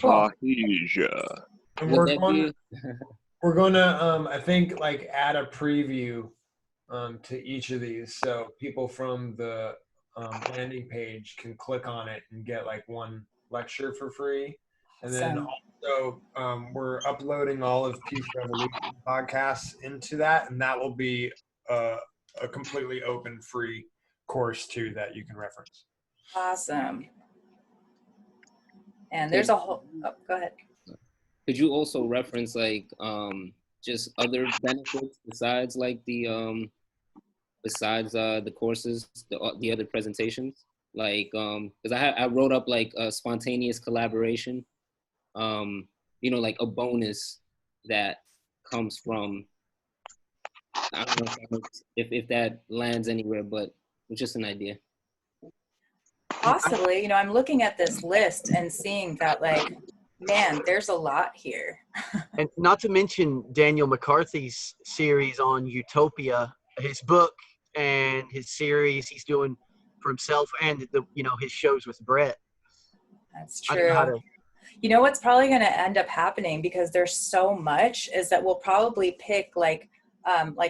Cool. Asia. And Would we're that going be- to, we're going to I think like add a preview to each of these, so people from the landing page can click on it and get like one lecture for free. And then Awesome. also we're uploading all of Peace Revolution podcasts into that, and that will be a completely open free course too that you can reference. Awesome. And there's a whole, go ahead. Could you also reference like just other benefits besides like the courses, the other presentations? Like because I wrote up like a spontaneous collaboration, like a bonus that comes from, I don't know if that lands anywhere, but it's just an idea. Possibly, I'm looking at this list and seeing that like, man, there's a lot here. And not to mention Daniel McCarthy's series on Utopia, his book and his series he's doing for himself, and his shows with Brett. That's I don't know how true. to- What's probably going to end up happening, because there's so much, is that we'll probably pick like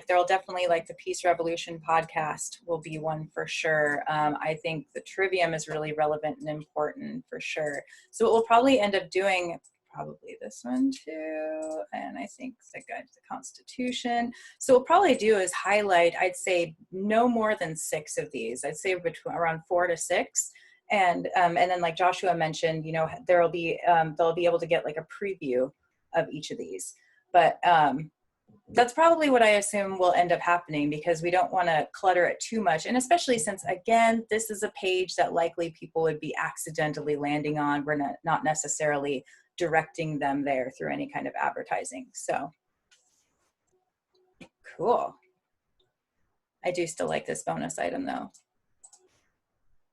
there'll definitely like the Peace Revolution podcast will be one for sure. I think the Trivium is really relevant and important for sure. So what we'll probably end up doing, probably this one too, and I think the Guide to the Constitution. So what we'll probably do is highlight, I'd say no more than 6 of these. I'd say around 4 to 6. And then like Joshua mentioned, they'll be able to get like a preview of each of these. But that's probably what I assume will end up happening, because we don't want to clutter it too much. And especially since, again, this is a page that likely people would be accidentally landing on. We're not necessarily directing them there through any kind of advertising. So cool. I do still like this bonus item though.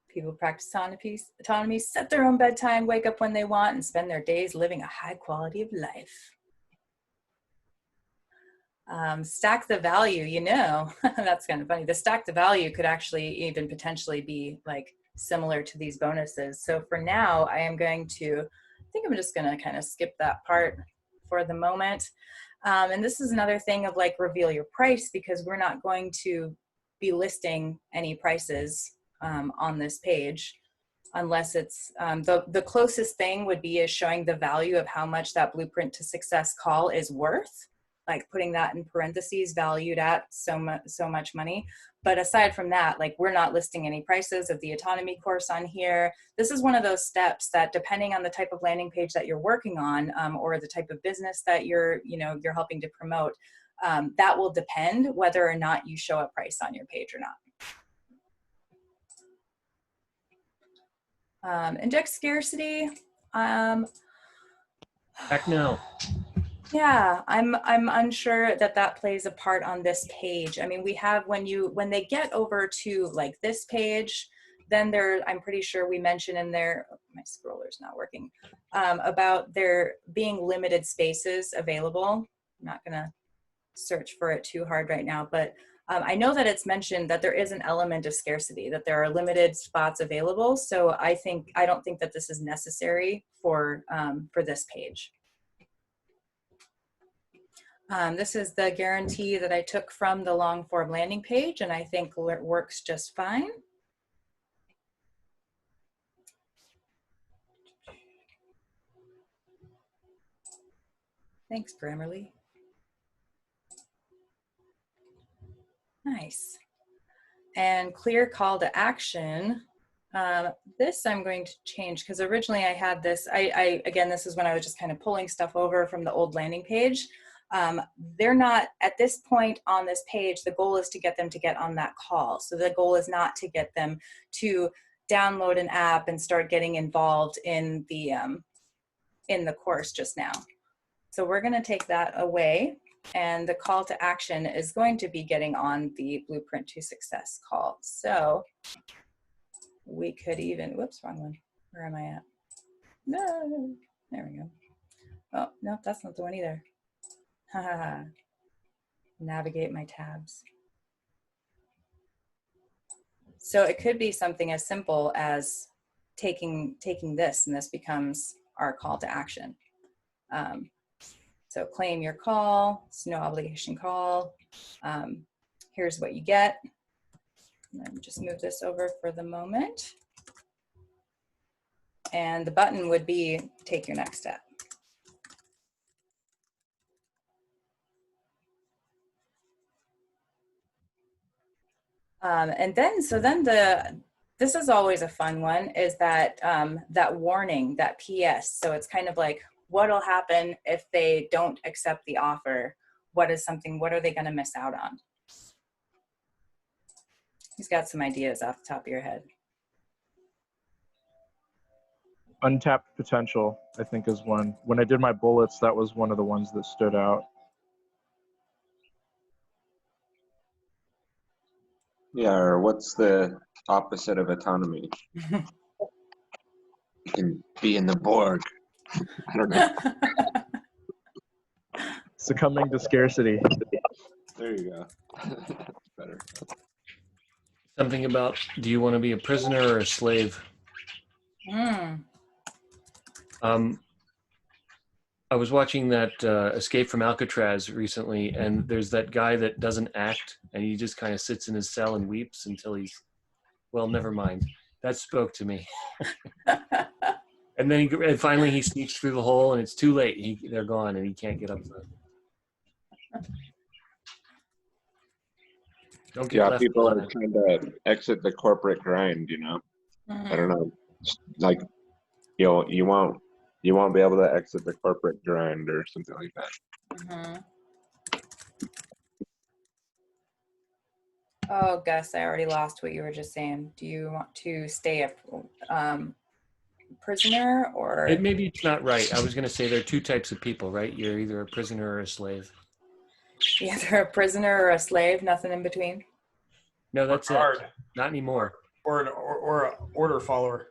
People practice autonomy, set their own bedtime, wake up when they want, and spend their days living a high quality of life. Stack the value, that's kind of funny. The stack the value could actually even potentially be like similar to these bonuses. So for now, I think I'm just going to kind of skip that part for the moment. And this is another thing of like reveal your price, because we're not going to be listing any prices on this page unless it's the closest thing would be is showing the value of how much that Blueprint to Success call is worth, like putting that in parentheses, valued at so much money. But aside from that, like we're not listing any prices of the autonomy course on here. This is one of those steps that, depending on the type of landing page that you're working on, or the type of business that you're helping to promote, that will depend whether or not you show a price on your page or not. Index scarcity. Heck no. Yeah, I'm unsure that plays a part on this page. I mean, we have when they get over to like this page, then there, I'm pretty sure we mentioned in there, oh, my scroller's not working, about there being limited spaces available. I'm not gonna search for it too hard right now, but I know that it's mentioned that there is an element of scarcity, that there are limited spots available. So I don't think that this is necessary for this page. This is the guarantee that I took from the long form landing page, and I think it works just fine. Thanks, Grammarly. Nice. And clear call to action. This I'm going to change because originally I had this, again, this is when I was just kind of pulling stuff over from the old landing page. They're not, at this point on this page, the goal is to get them to get on that call. So the goal is not to get them to download an app and start getting involved in the course just now. So we're going to take that away. And the call to action is going to be getting on the Blueprint to Success call. So we could even, whoops, wrong one. Where am I at? No, there we go. Oh, no, that's not the one either. Navigate my tabs. So it could be something as simple as taking this, and this becomes our call to action. So claim your call, it's no obligation call. Here's what you get. Let me just move this over for the moment. And the button would be take your next step. And then, this is always a fun one, is that, that warning, that PS. So it's kind of like, what'll happen if they don't accept the offer? What are they gonna miss out on? Who's got some ideas off the top of your head? Untapped potential, I think, is one. When I did my bullets, that was one of the ones that stood out. Yeah, or what's the opposite of autonomy? You can be in the Borg. I don't know. Succumbing to scarcity. There you go. Better. Something about, do you want to be a prisoner or a slave? I was watching that Escape from Alcatraz recently, and there's that guy that doesn't act, and he just kind of sits in his cell and weeps until he's, well, never mind. That spoke to me. And then finally he sneaks through the hole, and it's too late. They're gone, and he can't get up to them. Don't get left people behind. are trying to exit the corporate grind, you know. I don't know. Like, you won't be able to exit the corporate grind or something like that. Oh, Gus, I already lost what you were just saying. Do you want to stay a prisoner, or? Maybe it's not right. I was going to say there are two types of people, right? You're either a prisoner or a slave. Either a prisoner or a slave, nothing in between? No, that's it. Not anymore. Or an order follower.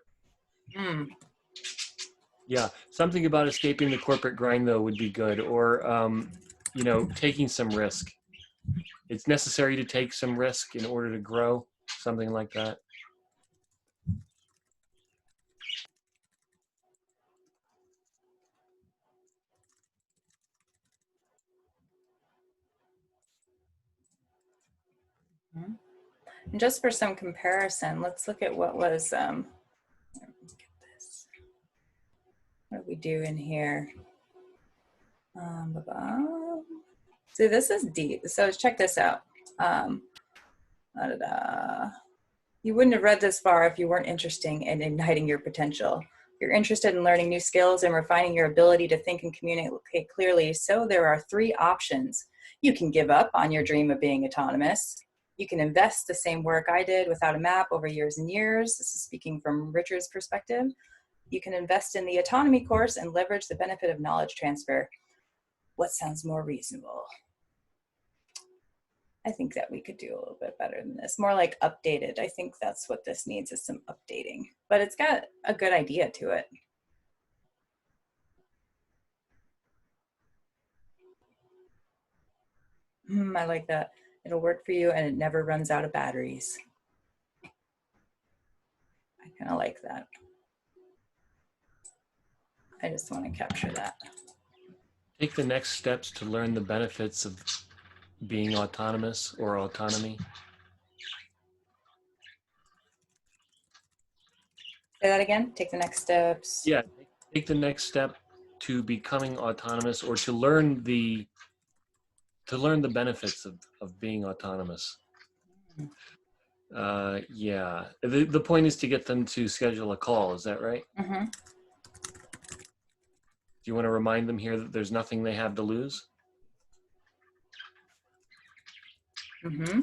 Yeah, something about escaping the corporate grind, though, would be good. Or, taking some risk. It's necessary to take some risk in order to grow, something like that. And just for some comparison, let's look at what was, what do we do in here? So this is deep. So check this out. You wouldn't have read this far if you weren't interested in igniting your potential. You're interested in learning new skills and refining your ability to think and communicate clearly. So there are 3 options. You can give up on your dream of being autonomous. You can invest the same work I did without a map over years and years. This is speaking from Richard's perspective. You can invest in the autonomy course and leverage the benefit of knowledge transfer. What sounds more reasonable? I think that we could do a little bit better than this. More like updated. I think that's what this needs, is some updating. But it's got a good idea to it. I like that. It'll work for you and it never runs out of batteries. I kind of like that. I just want to capture that. Take the next steps to learn the benefits of being autonomous or autonomy. Say that again. Take the next steps. Yeah, take the next step to becoming autonomous, or to learn the benefits of being autonomous. Yeah, the point is to get them to schedule a call. Is that right? Mm-hmm. Do you want to remind them here that there's nothing they have to lose? Mm-hmm.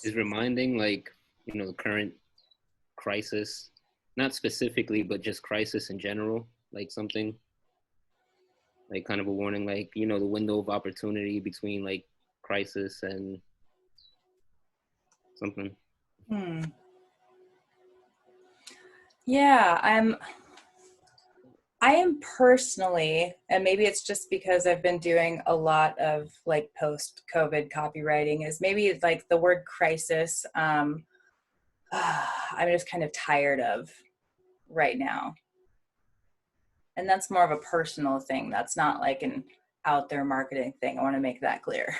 Is reminding, like, the current crisis, not specifically, but just crisis in general, like something like kind of a warning, like, the window of opportunity between like crisis and something. Yeah, I am personally, and maybe it's just because I've been doing a lot of like post-COVID copywriting, is maybe like the word crisis, I'm just kind of tired of right now. And that's more of a personal thing. That's not like an out there marketing thing. I want to make that clear.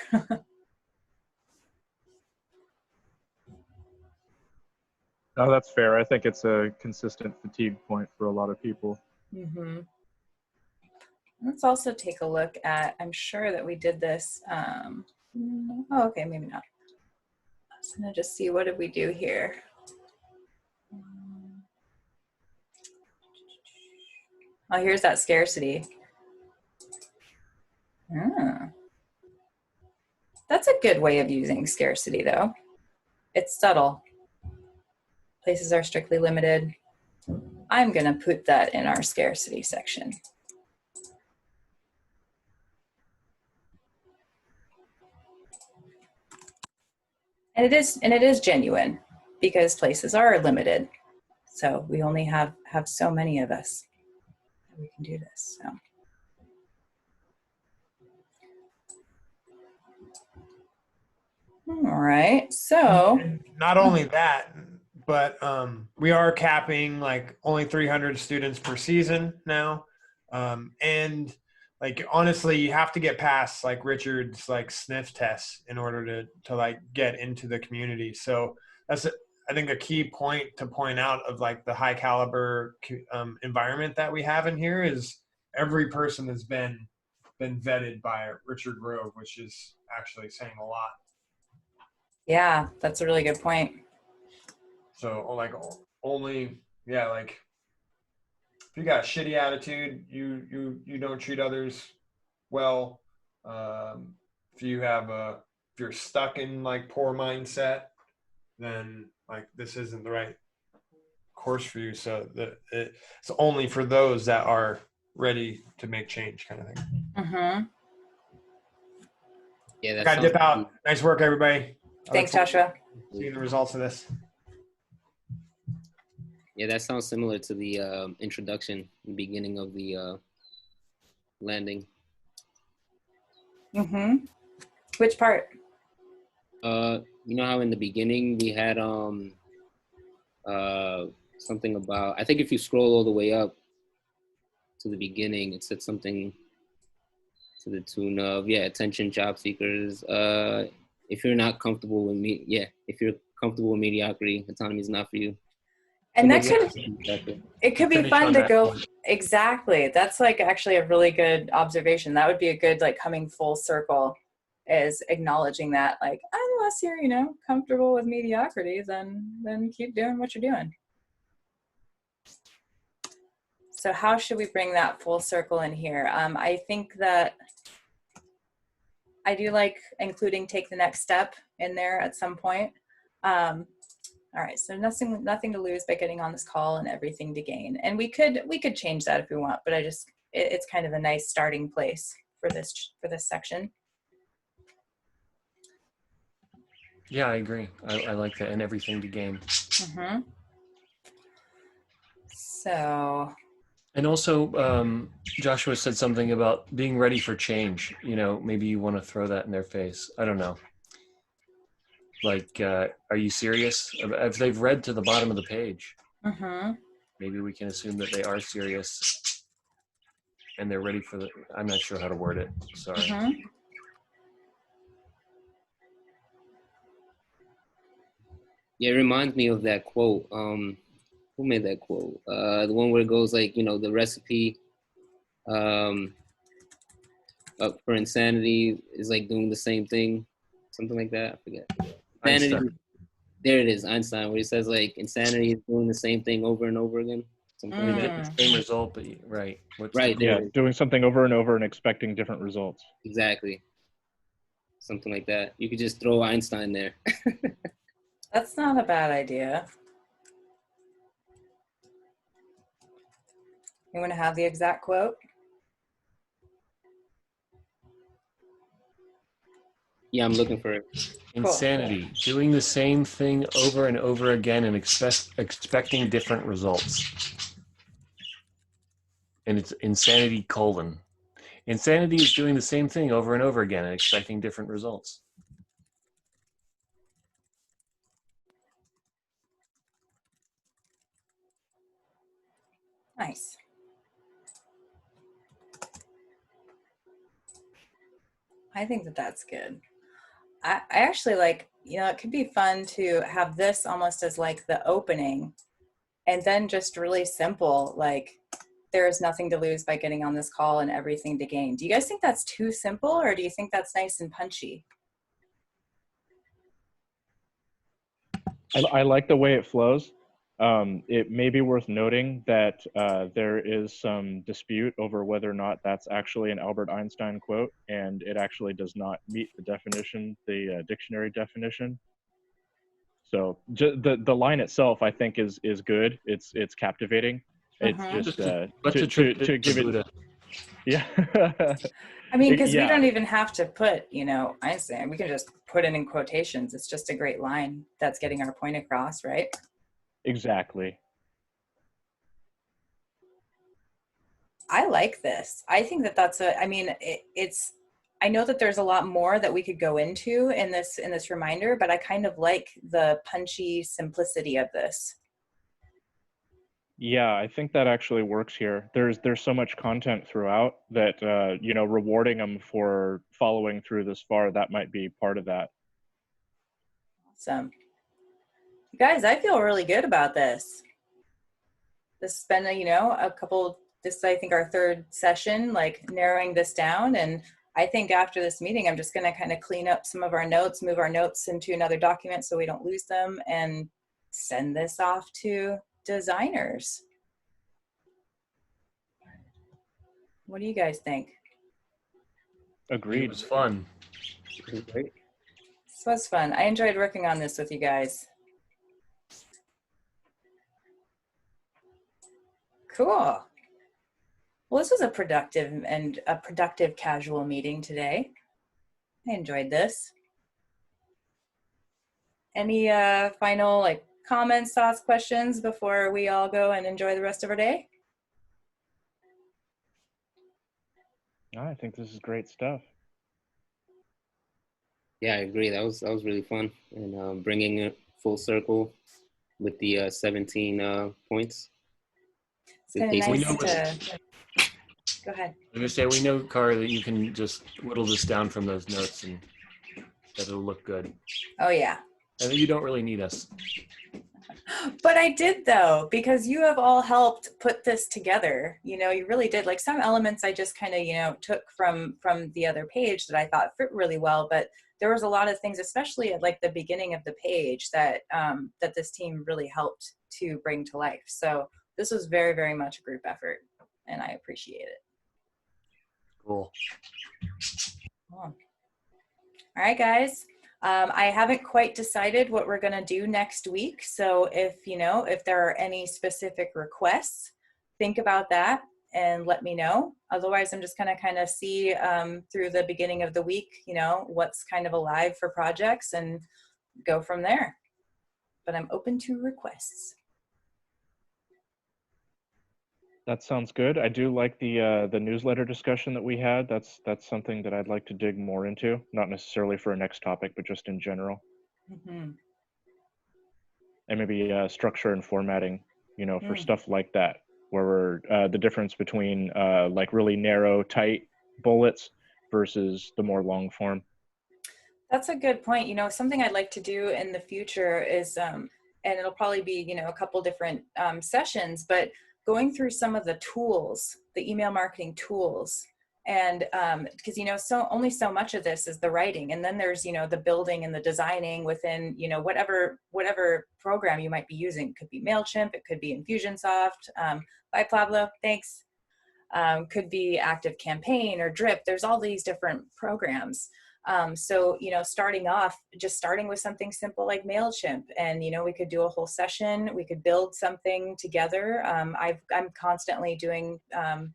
No, that's fair. I think it's a consistent fatigue point for a lot of people. Mm-hmm. Let's also take a look at, I'm sure that we did this. Oh, okay, maybe not. I was gonna just see, what did we do here? Oh, here's that scarcity. That's a good way of using scarcity though. It's subtle. Places are strictly limited. I'm gonna put that in our scarcity section. And it is genuine, because places are limited. So we only have so many of us that we can do this. So. All right. So. And not only that, but we are capping like only 300 students per season now. And like, honestly, you have to get past like Richard's like sniff tests in order to like get into the community. So that's, I think, a key point to point out of like the high caliber environment that we have in here is every person has been vetted by Richard Grove, which is actually saying a lot. Yeah, that's a really good point. So like only, yeah, like if you got a shitty attitude, you don't treat others well. If you're stuck in like poor mindset, then like this isn't the right course for you. So it's only for those that are ready to make change, kind of thing. Mm-hmm. Yeah, Gotta dip out. Nice work, everybody. Thanks, Joshua. Seeing the results of this. Yeah, that sounds similar to the introduction, the beginning of the landing. Mm-hmm. Which part? You know how in the beginning we had something about, I think if you scroll all the way up to the beginning, it said something to the tune of, attention job seekers. If you're not comfortable with if you're comfortable with mediocrity, autonomy is not for you. And that it could be fun to go. Exactly. That's like actually a really good observation. That would be a good, like, coming full circle, is acknowledging that, like, unless you're, comfortable with mediocrity, then keep doing what you're doing. So how should we bring that full circle in here? I think that I do like including take the next step in there at some point. All right, so nothing to lose by getting on this call and everything to gain. And we could change that if we want, but it's kind of a nice starting place for this section. Yeah, I agree. I like that, and everything to gain. Mm-hmm. So. And also, Joshua said something about being ready for change. You know, maybe you want to throw that in their face. I don't know. Like, are you serious? If they've read to the bottom of the page, Mm-hmm. maybe we can assume that they are serious and they're ready for the, I'm not sure how to word it. Sorry. Mm-hmm. Yeah, it reminds me of that quote. Who made that quote? The one where it goes like, you know, the recipe for insanity is like doing the same thing, something like that. I forget. Insanity. Einstein. There it is, Einstein, where he says like insanity is doing the same thing over and over again. Something like that. Same result, but right. Right. Yeah, doing something over and over and expecting different results. Exactly. Something like that. You could just throw Einstein there. That's not a bad idea. You want to have the exact quote? Yeah, I'm looking for it. Insanity, doing the same thing over and over again and expecting different results. And it's insanity : insanity is doing the same thing over and over again and expecting different results. Nice. I think that's good. I actually like, you know, it could be fun to have this almost as like the opening, and then just really simple, like there is nothing to lose by getting on this call and everything to gain. Do you guys think that's too simple, or do you think that's nice and punchy? I like the way it flows. It may be worth noting that there is some dispute over whether or not that's actually an Albert Einstein quote, and it actually does not meet the definition, the dictionary definition. So the line itself, I think, is good. It's captivating. It's just to give it. Yeah. I mean, because we don't even have to put, you know, Einstein. We can just put it in quotations. It's just a great line that's getting our point across, right? Exactly. I like this. I think that's I mean, it's, I know that there's a lot more that we could go into in this reminder, but I kind of like the punchy simplicity of this. Yeah, I think that actually works here. There's so much content throughout that, you know, rewarding them for following through this far, that might be part of that. Awesome. You guys, I feel really good about this. This has been, you know, this, I think, our third session, like narrowing this down. And I think after this meeting, I'm just going to kind of clean up some of our notes, move our notes into another document so we don't lose them, and send this off to designers. What do you guys think? Agreed. It was fun. Great. This was fun. I enjoyed working on this with you guys. Cool. Well, this was a productive casual meeting today. I enjoyed this. Any final like comments, thoughts, questions before we all go and enjoy the rest of our day? I think this is great stuff. Yeah, I agree. That was really fun, and bringing it full circle with the 17 points. It's kind of nice to... Go ahead. I'm gonna say, we know, Cara, that you can just whittle this down from those notes and that it'll look good. Oh yeah. And you don't really need us. But I did, though, because you have all helped put this together. You know, you really did. Like some elements I just kind of, you know, took from the other page that I thought fit really well. But there was a lot of things, especially at like the beginning of the page, that that this team really helped to bring to life. So this was very, very much a group effort, and I appreciate it. Cool. Cool. All right, guys. I haven't quite decided what we're going to do next week. So if there are any specific requests, think about that and let me know. Otherwise, I'm just going to kind of see through the beginning of the week, what's kind of alive for projects and go from there. But I'm open to requests. That sounds good. I do like the newsletter discussion that we had. That's something that I'd like to dig more into, not necessarily for a next topic, but just in general. Mm-hmm. And maybe structure and formatting, for stuff like that, where we're the difference between like really narrow, tight bullets versus the more long form. That's a good point. Something I'd like to do in the future is, and it'll probably be, a couple different sessions, but going through some of the tools, the email marketing tools. And because, only so much of this is the writing. And then there's, the building and the designing within, whatever program you might be using. It could be MailChimp, it could be Infusionsoft, by Pablo, thanks. Could be Active Campaign or Drip. There's all these different programs. So, starting with something simple like MailChimp, and, we could do a whole session, we could build something together. I'm constantly doing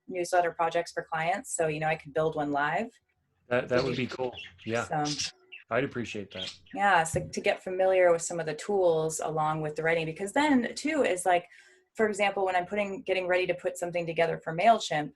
newsletter projects for clients. So, I could build one live. That would be cool. Yeah. So, I'd appreciate that. yeah. So to get familiar with some of the tools along with the writing, because then too is like, for example, when I'm getting ready to put something together for MailChimp,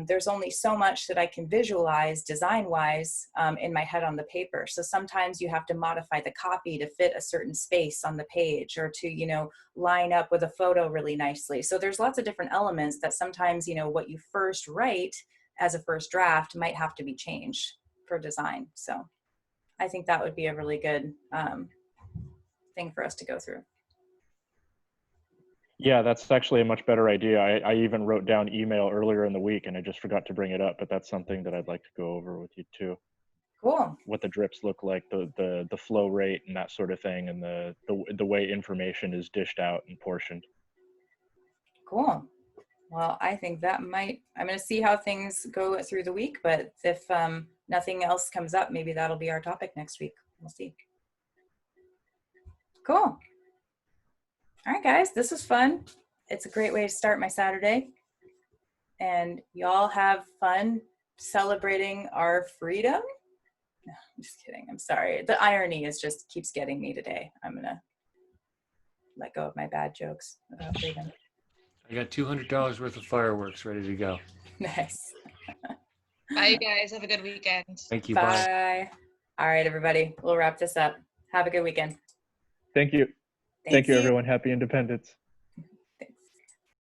there's only so much that I can visualize design-wise in my head on the paper. So sometimes you have to modify the copy to fit a certain space on the page, or to, line up with a photo really nicely. So there's lots of different elements that sometimes, what you first write as a first draft might have to be changed for design. So I think that would be a really good thing for us to go through. Yeah, that's actually a much better idea. I even wrote down email earlier in the week and I just forgot to bring it up, but that's something that I'd like to go over with you too. Cool. What the drips look like, the flow rate and that sort of thing, and the way information is dished out and portioned. Cool. Well, I think I'm going to see how things go through the week, but if nothing else comes up, maybe that'll be our topic next week. We'll see. Cool. All right, guys, this was fun. It's a great way to start my Saturday. And y'all have fun celebrating our freedom. No, I'm just kidding. I'm sorry. The irony keeps getting me today. I'm going to let go of my bad jokes about freedom. I got $200 worth of fireworks ready to go. Nice. Bye, you guys. Have a good weekend. Thank you. Bye. Bye. All right, everybody. We'll wrap this up. Have a good weekend. Thank you. Thanks. Thank you, everyone. Happy Independence.